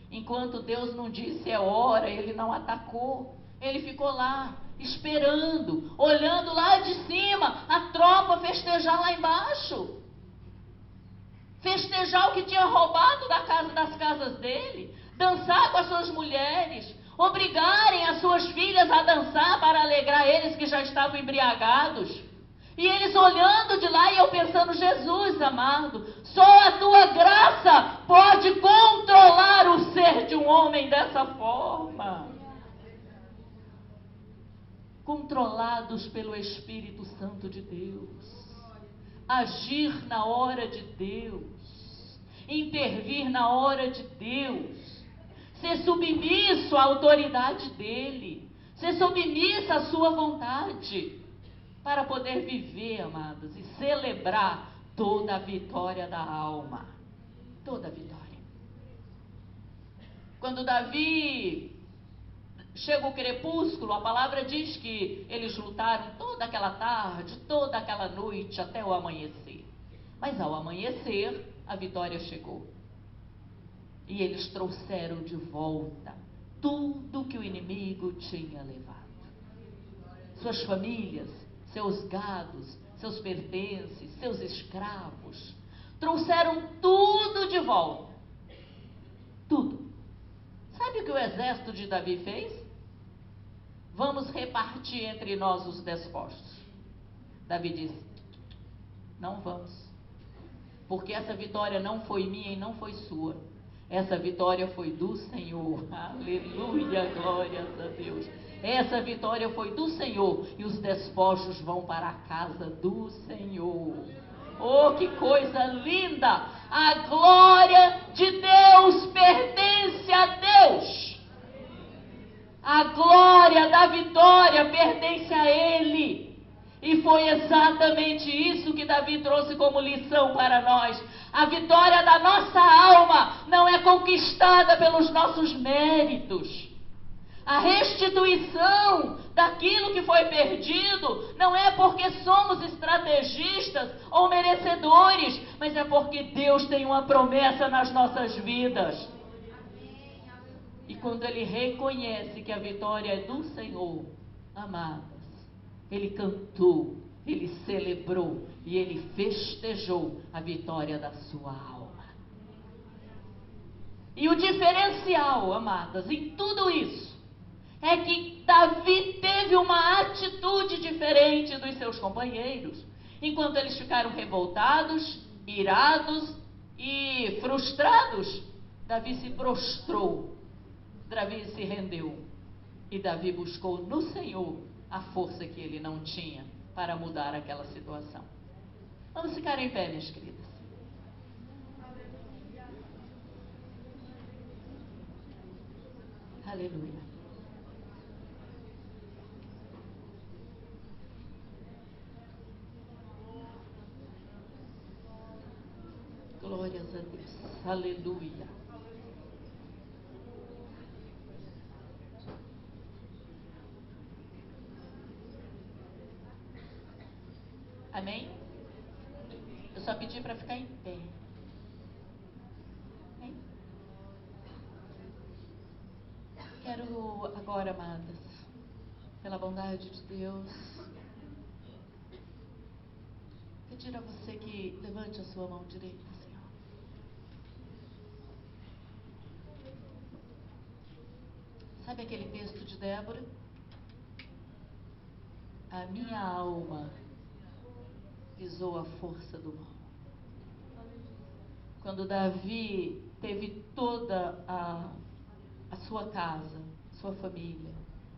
Enquanto Deus não disse é hora, ele não atacou. Ele ficou lá, esperando, olhando lá de cima, a tropa festejar lá embaixo. Festejar o que tinha roubado das casas dele, dançar com as suas mulheres, obrigarem as suas filhas a dançar para alegrar eles que já estavam embriagados. E eles olhando de lá e eu pensando, Jesus amado, só a tua graça pode controlar o ser de um homem dessa forma. Controlados pelo Espírito Santo de Deus. Agir na hora de Deus. Intervir na hora de Deus. Ser submisso à autoridade dele. Ser submisso à sua vontade. Para poder viver, amados, e celebrar toda a vitória da alma. Toda a vitória. Quando Davi chega o crepúsculo, a palavra diz que eles lutaram toda aquela tarde, toda aquela noite, até o amanhecer. Mas ao amanhecer, a vitória chegou. E eles trouxeram de volta tudo que o inimigo tinha levado. Suas famílias, seus gados, seus pertences, seus escravos. Trouxeram tudo de volta. Tudo. Sabe o que o exército de Davi fez? Vamos repartir entre nós os despojos. Davi disse, não vamos. Porque essa vitória não foi minha e não foi sua. Essa vitória foi do Senhor. Aleluia, glórias a Deus. Essa vitória foi do Senhor. E os despojos vão para a casa do Senhor. Oh, que coisa linda! A glória de Deus pertence a Deus. A glória da vitória pertence a Ele. E foi exatamente isso que Davi trouxe como lição para nós. A vitória da nossa alma não é conquistada pelos nossos méritos. A restituição daquilo que foi perdido não é porque somos estrategistas ou merecedores, mas é porque Deus tem uma promessa nas nossas vidas. E quando Ele reconhece que a vitória é do Senhor, amadas, Ele cantou, Ele celebrou e Ele festejou a vitória da sua alma. E o diferencial, amadas, em tudo isso, é que Davi teve uma atitude diferente dos seus companheiros. Enquanto eles ficaram revoltados, irados e frustrados, Davi se prostrou, Davi se rendeu. E Davi buscou no Senhor a força que ele não tinha para mudar aquela situação. Vamos ficar em pé, minhas queridas. Aleluia. Glórias a Deus. Aleluia. Amém? Eu só pedi para ficar em pé. Amém? Quero agora, amadas, pela bondade de Deus, pedir a você que levante a sua mão direita, Senhor. Sabe aquele texto de Débora? A minha alma pisou a força do mal. Quando Davi teve toda a sua casa, sua família,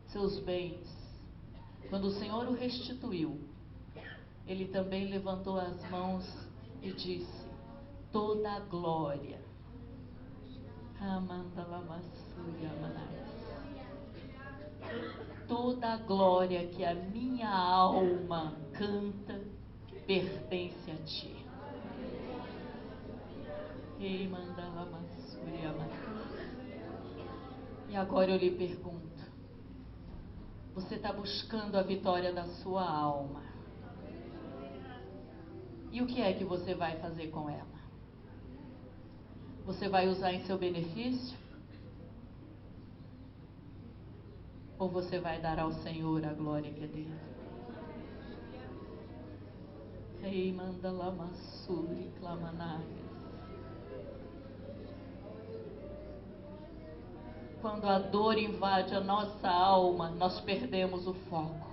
seus bens, quando o Senhor o restituiu, ele também levantou as mãos e disse, toda a glória, toda a glória que a minha alma canta, pertence a ti. E agora eu lhe pergunto, você está buscando a vitória da sua alma? E o que é que você vai fazer com ela? Você vai usar em seu benefício? Ou você vai dar ao Senhor a glória que é dele? Ei, manda lá, massuri, clamanagas. Quando a dor invade a nossa alma, nós perdemos o foco.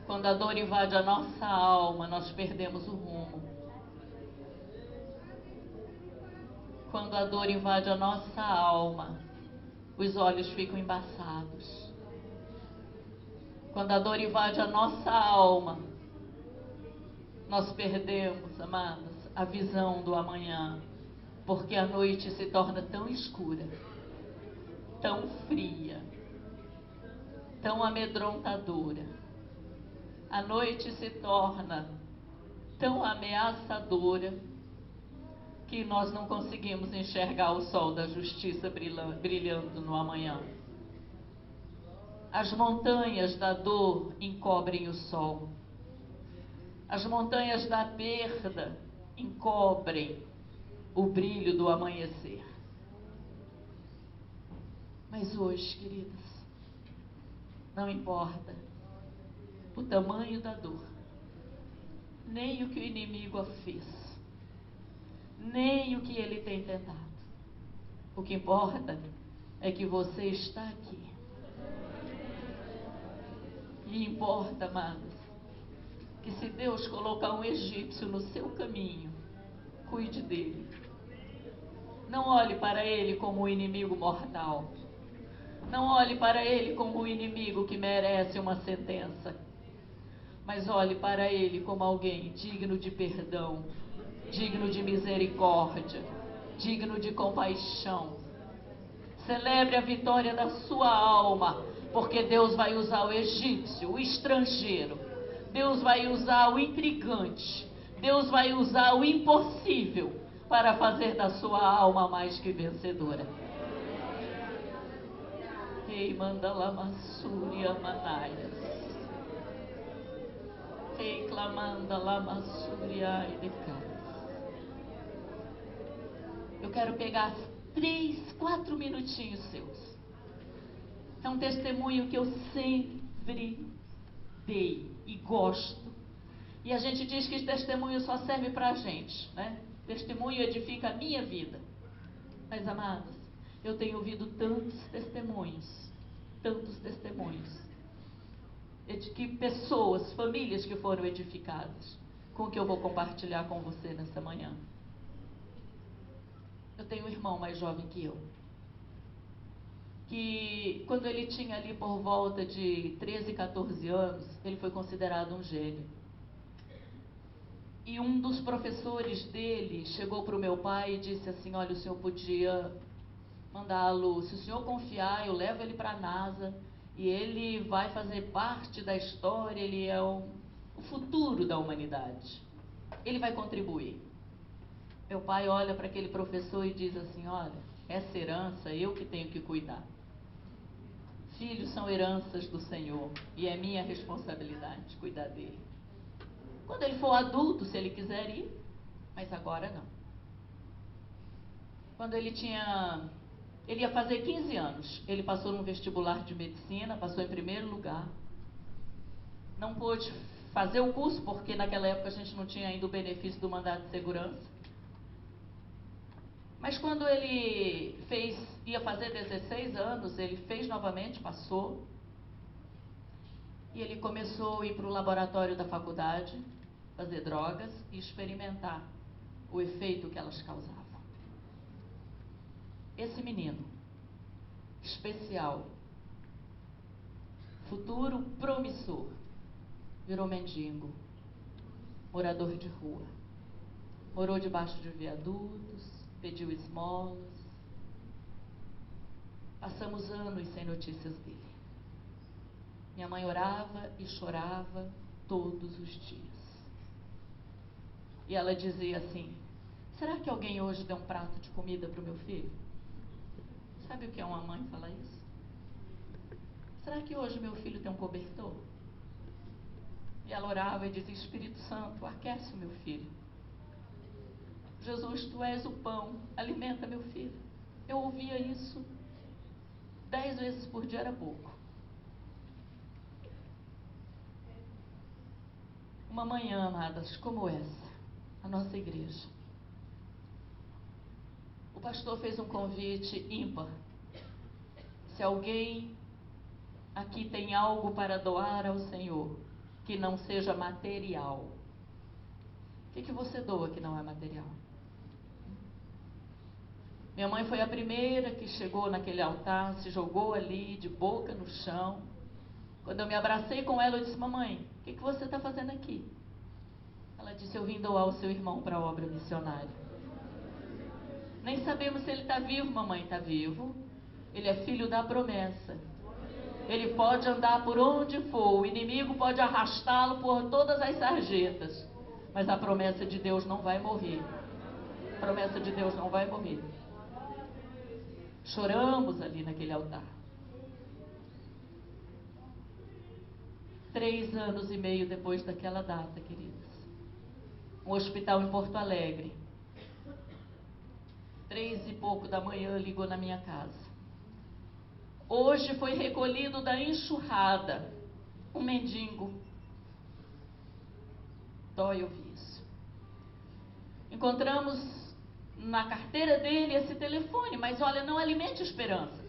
Quando a dor invade a nossa alma, nós perdemos o rumo. Quando a dor invade a nossa alma, os olhos ficam embaçados. Quando a dor invade a nossa alma, nós perdemos, amados, a visão do amanhã. Porque a noite se torna tão escura, tão fria, tão amedrontadora. A noite se torna tão ameaçadora que nós não conseguimos enxergar o sol da justiça brilhando no amanhã. As montanhas da dor encobrem o sol. As montanhas da perda encobrem o brilho do amanhecer. Mas hoje, queridos, não importa o tamanho da dor, nem o que o inimigo a fez, nem o que ele tem tentado. O que importa é que você está aqui. E importa, amados, que se Deus colocar um egípcio no seu caminho, cuide dele. Não olhe para ele como um inimigo mortal. Não olhe para ele como um inimigo que merece uma sentença. Mas olhe para ele como alguém digno de perdão, digno de misericórdia, digno de compaixão. Celebre a vitória da sua alma, porque Deus vai usar o egípcio, o estrangeiro. Deus vai usar o intrigante. Deus vai usar o impossível para fazer da sua alma mais que vencedora. Ei, mandalamassuri amanaias. Ei, clamandalamassuri aidecas. Eu quero pegar 3, 4 minutinhos seus. É um testemunho que eu sempre dei e gosto. E a gente diz que testemunho só serve para a gente, né? Testemunho edifica a minha vida. Mas, amados, eu tenho ouvido tantos testemunhos, de que pessoas, famílias que foram edificadas, com o que eu vou compartilhar com você nessa manhã. Eu tenho um irmão mais jovem que eu, que quando ele tinha ali por volta de 13, 14 anos, ele foi considerado um gênio. E um dos professores dele chegou para o meu pai e disse assim: olha, o senhor podia mandá-lo, se o senhor confiar, eu levo ele para a NASA e ele vai fazer parte da história, ele é o futuro da humanidade. Ele vai contribuir. Meu pai olha para aquele professor e diz assim: olha, essa herança eu que tenho que cuidar. Filhos são heranças do Senhor e é minha responsabilidade cuidar dele. Quando ele for adulto, se ele quiser ir, mas agora não. Quando ele ia fazer 15 anos, ele passou num vestibular de medicina, passou em primeiro lugar. Não pôde fazer o curso, porque naquela época a gente não tinha ainda o benefício do mandado de segurança. Mas quando ele ia fazer 16 anos, ele fez novamente, passou. E ele começou a ir para o laboratório da faculdade, fazer drogas e experimentar o efeito que elas causavam. Esse menino, especial, futuro promissor, virou mendigo, morador de rua. Morou debaixo de viadutos, pediu esmolas. Passamos anos sem notícias dele. Minha mãe orava e chorava todos os dias. E ela dizia assim: será que alguém hoje deu um prato de comida para o meu filho? Sabe o que é uma mãe falar isso? Será que hoje meu filho tem um cobertor? E ela orava e dizia: Espírito Santo, aquece o meu filho. Jesus, tu és o pão, alimenta meu filho. Eu ouvia isso 10 vezes por dia, era pouco. Uma manhã, amadas, como essa, a nossa igreja, o pastor fez um convite ímpar Se alguém aqui tem algo para doar ao Senhor, que não seja material, o que você doa que não é material? Minha mãe foi a primeira que chegou naquele altar, se jogou ali de boca no chão. Quando eu me abracei com ela, eu disse: mamãe, o que você está fazendo aqui? Ela disse: eu vim doar o seu irmão para a obra missionária. Nem sabemos se ele está vivo, mamãe. Está vivo. Ele é filho da promessa. Ele pode andar por onde for, o inimigo pode arrastá-lo por todas as sarjetas, mas a promessa de Deus não vai morrer. A promessa de Deus não vai morrer. Choramos ali naquele altar. 3 anos e meio depois daquela data, queridas, um hospital em Porto Alegre, 3 e pouco da manhã, ligou na minha casa. Hoje foi recolhido da enxurrada um mendigo. Dói ouvir isso. Encontramos na carteira dele esse telefone, mas olha, não alimente esperança.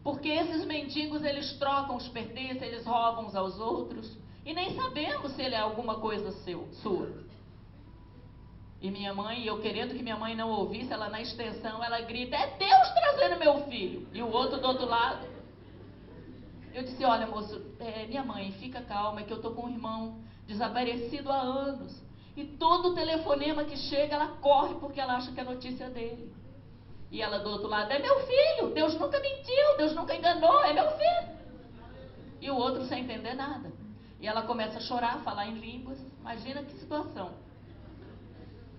Porque esses mendigos, eles trocam os pertences, eles roubam uns aos outros, e nem sabemos se ele é alguma coisa sua. E minha mãe, eu querendo que minha mãe não ouvisse, ela na extensão, ela grita: é Deus trazendo meu filho. E o outro do outro lado. Eu disse: olha, moço, minha mãe, fica calma, que eu estou com um irmão desaparecido há anos. E todo telefonema que chega, ela corre porque ela acha que é notícia dele. E ela do outro lado: é meu filho, Deus nunca mentiu, Deus nunca enganou, é meu filho. E o outro sem entender nada. E ela começa a chorar, falar em línguas. Imagina que situação.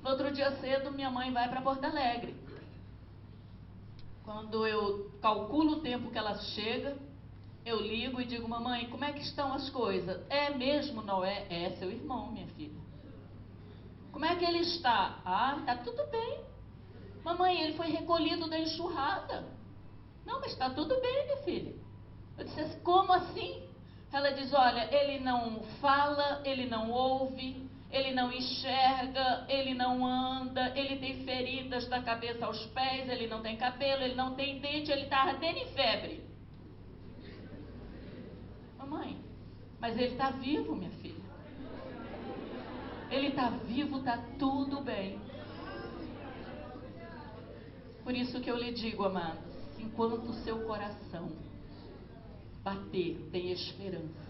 No outro dia cedo, minha mãe vai para Porto Alegre. Quando eu calculo o tempo que ela chega, eu ligo e digo: mamãe, como é que estão as coisas? É mesmo Noé? É seu irmão, minha filha. Como é que ele está? Ah, está tudo bem. Mamãe, ele foi recolhido da enxurrada. Não, mas está tudo bem, minha filha. Eu disse assim: como assim? Ela diz: olha, ele não fala, ele não ouve, ele não enxerga, ele não anda, ele tem feridas da cabeça aos pés, ele não tem cabelo, ele não tem dente, ele está ardendo em febre. Mamãe, mas ele está vivo, minha filha. Ele está vivo, está tudo bem. Por isso que eu lhe digo, amados, enquanto o seu coração bater, tem esperança.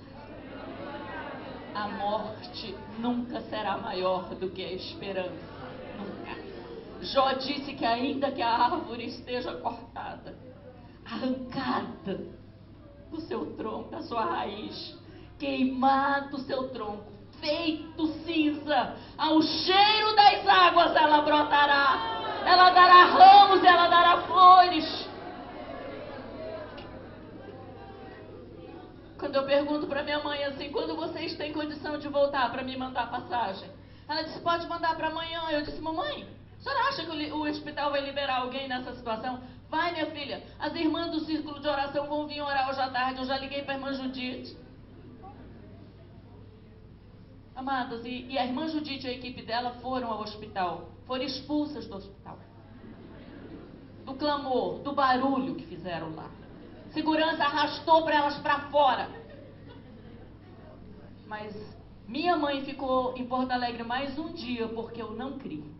A morte nunca será maior do que a esperança. Nunca. Jó disse que ainda que a árvore esteja cortada, arrancada do seu tronco, da sua raiz, queimado o seu tronco, feito cinza, ao cheiro das águas ela brotará. Ela dará ramos, ela dará flores. Quando eu pergunto para minha mãe assim: quando vocês têm condição de voltar para me mandar passagem? Ela disse: pode mandar para amanhã. Eu disse: mamãe, a senhora acha que o hospital vai liberar alguém nessa situação? Vai, minha filha, as irmãs do círculo de oração vão vir orar hoje à tarde. Eu já liguei para a irmã Judite. Amados, e a irmã Judite e a equipe dela foram ao hospital, foram expulsas do hospital, do clamor, do barulho que fizeram lá. Segurança arrastou para elas para fora. Mas minha mãe ficou em Porto Alegre mais um dia porque eu não criei.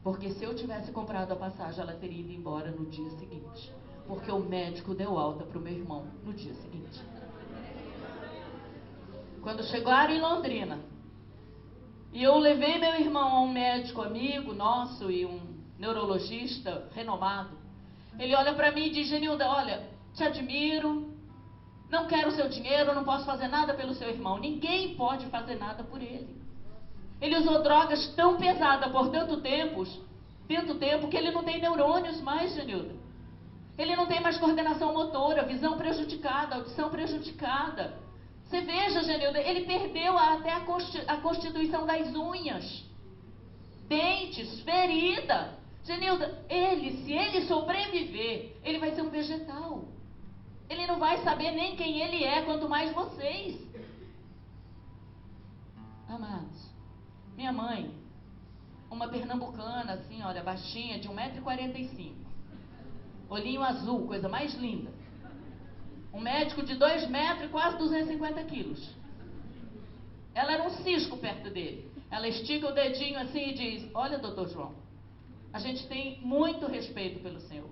Porque se eu tivesse comprado a passagem, ela teria ido embora no dia seguinte. Porque o médico deu alta para o meu irmão no dia seguinte. Quando chegaram em Londrina, e eu levei meu irmão a um médico amigo nosso e um neurologista renomado, ele olha para mim e diz: Genilda, olha, te admiro, não quero o seu dinheiro, não posso fazer nada pelo seu irmão. Ninguém pode fazer nada por ele. Ele usou drogas tão pesadas por tanto tempo que ele não tem neurônios mais, Genilda. Ele não tem mais coordenação motora, visão prejudicada, audição prejudicada. Você veja, Genilda, ele perdeu até a constituição das unhas, dentes, ferida. Genilda, se ele sobreviver, ele vai ser um vegetal. Ele não vai saber nem quem ele é, quanto mais vocês. Amados, minha mãe, uma pernambucana, assim, olha, baixinha, de 1,45 m. olhinho azul, coisa mais linda. Um médico de 2 metros e quase 250 quilos. Ela era um cisco perto dele. Ela estica o dedinho assim e diz: olha, doutor João, a gente tem muito respeito pelo senhor,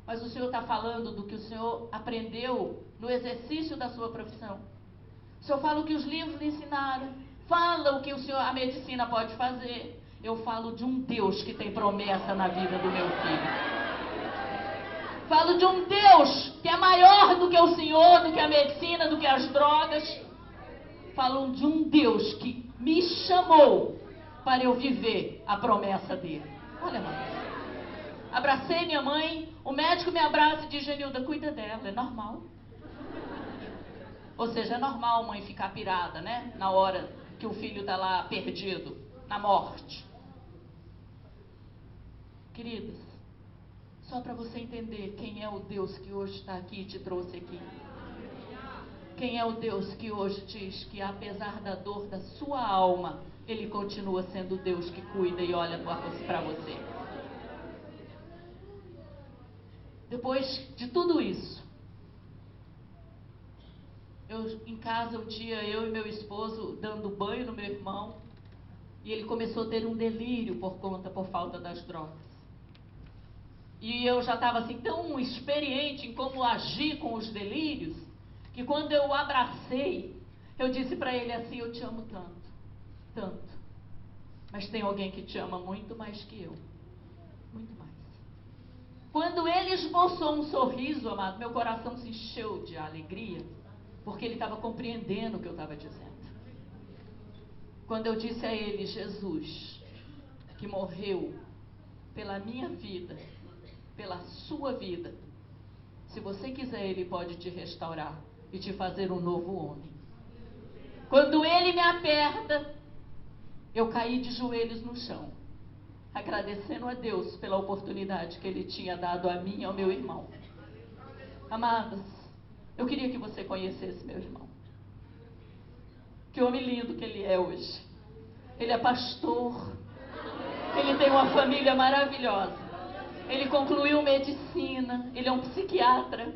mas o senhor está falando do que o senhor aprendeu no exercício da sua profissão. O senhor fala o que os livros lhe ensinaram, fala o que a medicina pode fazer. Eu falo de um Deus que tem promessa na vida do meu filho. Falo de um Deus que é maior do que o senhor, do que a medicina, do que as drogas. Falo de um Deus que me chamou para eu viver a promessa dele. Olha, mãe. Abracei minha mãe, o médico me abraça e diz: Genilda, cuida dela, é normal. Ou seja, é normal mãe ficar pirada, né? Na hora que o filho está lá perdido, na morte. Queridos, só para você entender quem é o Deus que hoje está aqui e te trouxe aqui. Quem é o Deus que hoje diz que apesar da dor da sua alma, Ele continua sendo o Deus que cuida e olha para você. Depois de tudo isso, em casa um dia eu e meu esposo dando banho no meu irmão, e ele começou a ter um delírio por falta das drogas. E eu já estava assim tão experiente em como agir com os delírios, que quando eu o abracei, eu disse para ele assim: eu te amo tanto, tanto, mas tem alguém que te ama muito mais que eu, muito mais. Quando ele esboçou um sorriso, amado, meu coração se encheu de alegria, porque ele estava compreendendo o que eu estava dizendo. Quando eu disse a ele: Jesus, que morreu pela minha vida, pela sua vida, se você quiser, Ele pode te restaurar e te fazer um novo homem. Quando Ele me aperta, eu caí de joelhos no chão, agradecendo a Deus pela oportunidade que Ele tinha dado a mim e ao meu irmão. Amados, eu queria que você conhecesse meu irmão. Que homem lindo que ele é hoje. Ele é pastor, ele tem uma família maravilhosa. Ele concluiu medicina, ele é um psiquiatra,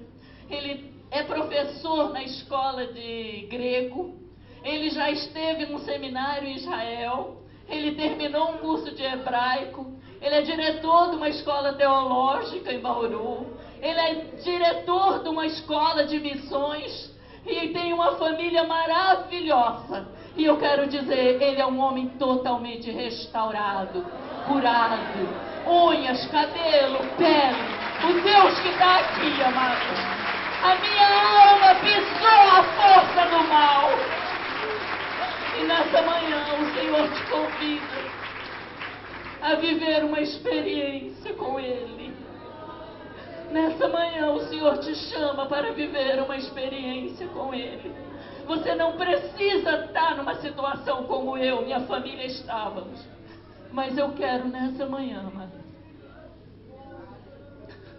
ele é professor na escola de grego, ele já esteve num seminário em Israel, ele terminou um curso de hebraico, ele é diretor de uma escola teológica em Bauru, ele é diretor de uma escola de missões e tem uma família maravilhosa. E eu quero dizer, ele é um homem totalmente restaurado, curado. Unhas, cabelo, pele. O Deus que está aqui, amados. A minha alma pisou a força do mal. E nessa manhã o Senhor te convida a viver uma experiência com Ele. Nessa manhã o Senhor te chama para viver uma experiência com Ele. Você não precisa estar numa situação como eu, minha família estávamos. Mas eu quero nessa manhã, amada,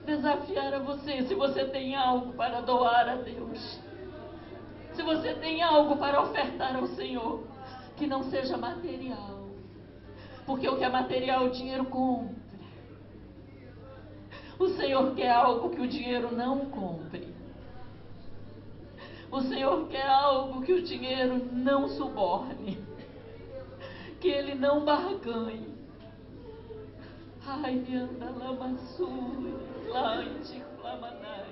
desafiar a você, se você tem algo para doar a Deus, se você tem algo para ofertar ao Senhor, que não seja material, porque o que é material o dinheiro compra. O Senhor quer algo que o dinheiro não compre. O Senhor quer algo que o dinheiro não suborne, que Ele não barganhe. Ai, anda lamaçui, lante, flamanai.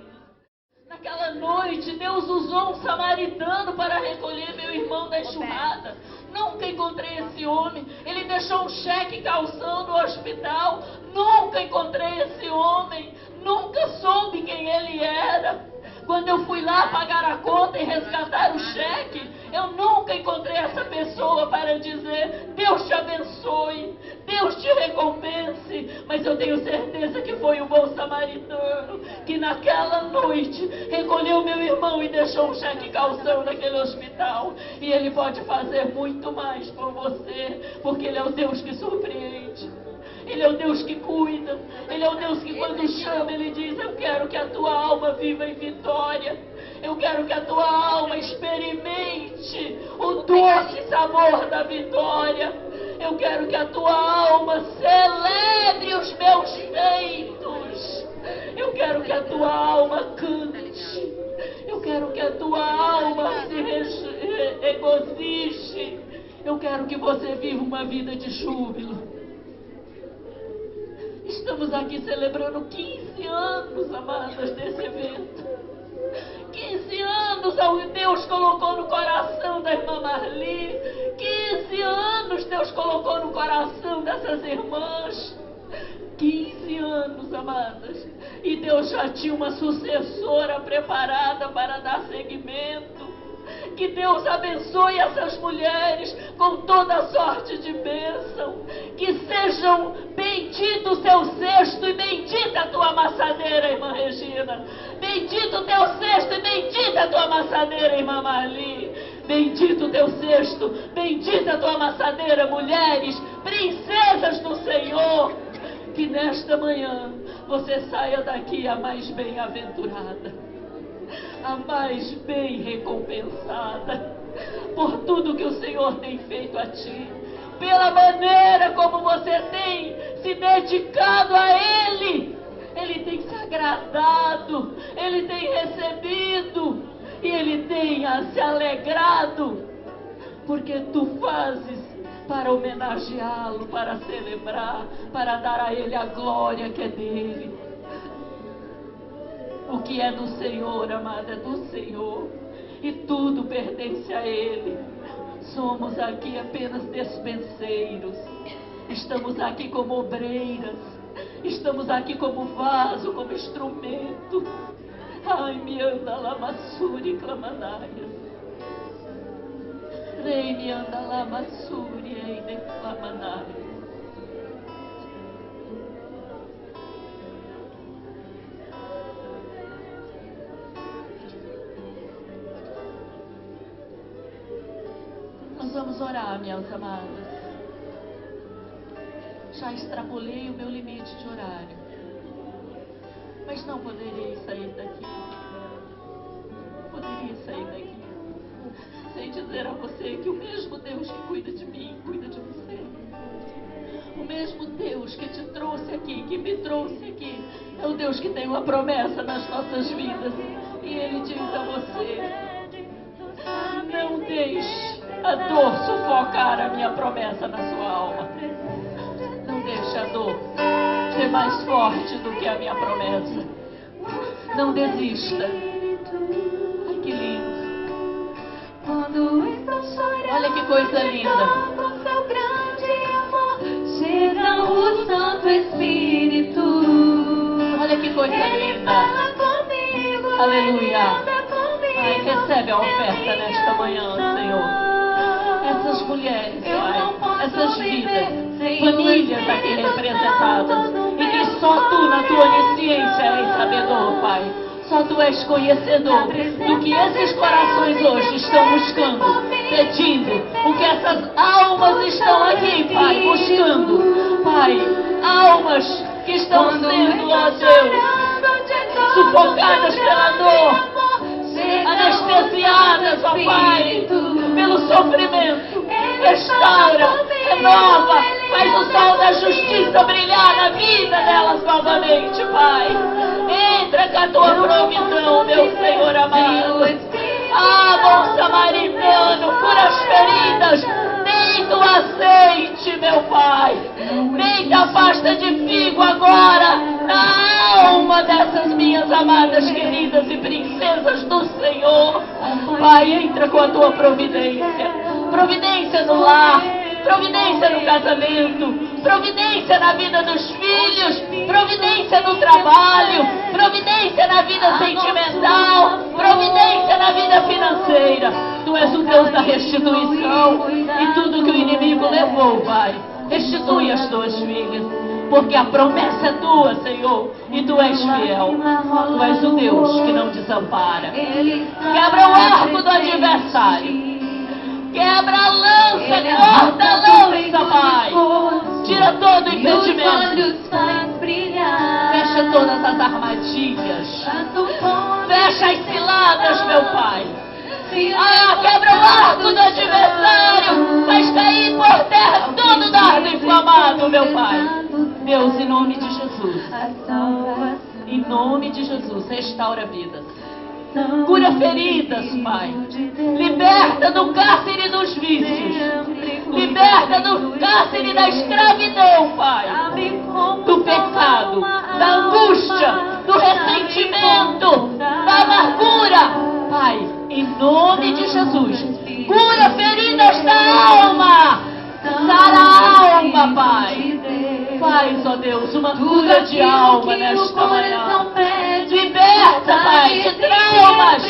Naquela noite, Deus usou um samaritano para recolher meu irmão da enxurrada. Nunca encontrei esse homem. Ele deixou um cheque calção no hospital. Nunca encontrei esse homem. Nunca soube quem ele era. Quando eu fui lá pagar a conta e resgatar o cheque, eu nunca encontrei essa pessoa para dizer: Deus te abençoe, Deus te recompense. Mas eu tenho certeza que foi o bom samaritano que naquela noite recolheu meu irmão e deixou um cheque calção naquele hospital. E Ele pode fazer muito mais por você, porque Ele é o Deus que surpreende. Ele é o Deus que cuida. Ele é o Deus que quando chama, Ele diz: eu quero que a tua alma viva em vitória. Eu quero que a tua alma experimente o doce sabor da vitória. Eu quero que a tua alma celebre os meus feitos. Eu quero que a tua alma cante. Eu quero que a tua alma se regozije. Eu quero que você viva uma vida de júbilo. Estamos aqui celebrando 15 anos, amadas, desse evento. 15 anos Deus colocou no coração da irmã Marli. 15 anos Deus colocou no coração dessas irmãs. 15 anos, amadas. E Deus já tinha uma sucessora preparada para dar seguimento. Que Deus abençoe essas mulheres com toda sorte de bênção. Que sejam bendito o teu cesto e bendita a tua amassadeira, irmã Regina. Bendito o teu cesto e bendita a tua amassadeira, irmã Marli. Bendito o teu cesto, bendita a tua amassadeira, mulheres, princesas do Senhor. Que nesta manhã você saia daqui a mais bem-aventurada, a mais bem recompensada, por tudo que o Senhor tem feito a ti, pela maneira como você tem se dedicado a Ele. Ele tem se agradado, Ele tem recebido e Ele tem se alegrado, porque tu fazes para homenageá-lo, para celebrar, para dar a Ele a glória que é dele. O que é do Senhor, amada, é do Senhor, e tudo pertence a Ele. Somos aqui apenas despenseiros, estamos aqui como obreiras, estamos aqui como vaso, como instrumento. Ai, me anda lá, Massuri, Clamanaia. Rei, me anda lá, Massuri, ei, Declamanaia. Nós vamos orar, minhas amadas. Já extrapolei o meu limite de horário, mas não poderei sair daqui. Não poderia sair daqui sem dizer a você que o mesmo Deus que cuida de mim, cuida de você. O mesmo Deus que te trouxe aqui, que me trouxe aqui, é o Deus que tem uma promessa nas nossas vidas. E Ele diz a você: não deixe a dor sufocar a minha promessa na sua alma. Não deixe a dor ser mais forte do que a minha promessa. Não desista. Ai, que lindo. Olha que coisa linda. Chega o Santo Espírito. Olha que coisa linda. Aleluia. Ai, recebe a oferta nesta manhã, Senhor. Essas mulheres, Pai, essas vidas, famílias aqui representadas, e que só Tu, na Tua onisciência, és sabedor, Pai. Só Tu és conhecedor do que esses corações hoje estão buscando, pedindo, o que essas almas estão aqui, Pai, buscando. Pai, almas que estão sendo, ó Deus, sufocadas pela dor, anestesiadas, ó Pai, pelo sofrimento. Restaura, renova, faz o sol da justiça brilhar na vida delas novamente, Pai. Entra com a Tua provisão, meu Senhor amado. Ah, bom samaritano, cura as feridas, deita o azeite, meu Pai. Deita a pasta de figo agora na alma dessas minhas amadas, queridas e princesas do Senhor. Pai, entra com a Tua providência. Providência no lar, providência no casamento, providência na vida dos filhos, providência no trabalho, providência na vida sentimental, providência na vida financeira. Tu és o Deus da restituição, e tudo que o inimigo levou, Pai, restitui as Tuas filhas, porque a promessa é Tua, Senhor, e Tu és fiel. Tu és o Deus que não desampara. Quebra o arco do adversário. Quebra a lança, corta a lança, Pai. Tira todo o impedimento. Fecha todas as armadilhas. Fecha as ciladas, meu Pai. Ah, quebra o arco do adversário. Faz cair por terra todo dardo inflamado, meu Pai. Deus, em nome de Jesus. Jesus. a salvação. Em nome de Jesus, restaura vidas. Cura feridas, Pai. Liberta do cárcere dos vícios. Liberta do cárcere da escravidão, Pai. Do pecado, da angústia, do ressentimento, da amargura. Pai, em nome de Jesus, cura feridas da alma. Sara a alma, Pai. Faz, ó Deus, uma cura de alma nesta manhã. Liberta, Pai, de traumas.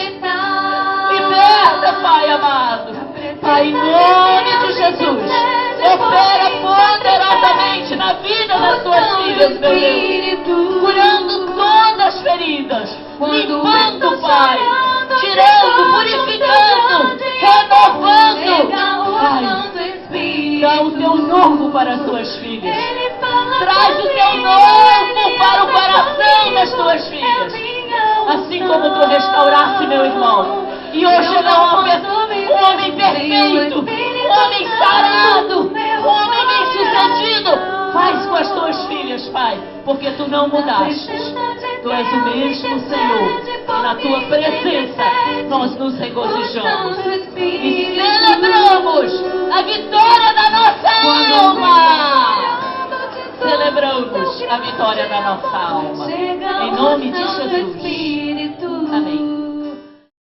Liberta, Pai amado. Pai, em nome de Jesus, opera poderosamente na vida das tuas filhas, meu Deus. Curando todas as feridas. Limpando, Pai. Tirando, purificando, renovando. Pai, dá o teu novo para as tuas filhas. Traz o teu novo para o coração das tuas filhas. Assim como tu restauraste meu irmão. E hoje ele é um homem perfeito, um homem sarado, um homem bem-sucedido. Faz com as tuas filhas, Pai, porque tu não mudaste. Tu és o mesmo Senhor. E na tua presença nós nos regozijamos. E celebramos a vitória da nossa alma. Celebramos a vitória da nossa alma. Em nome de Jesus. Amém.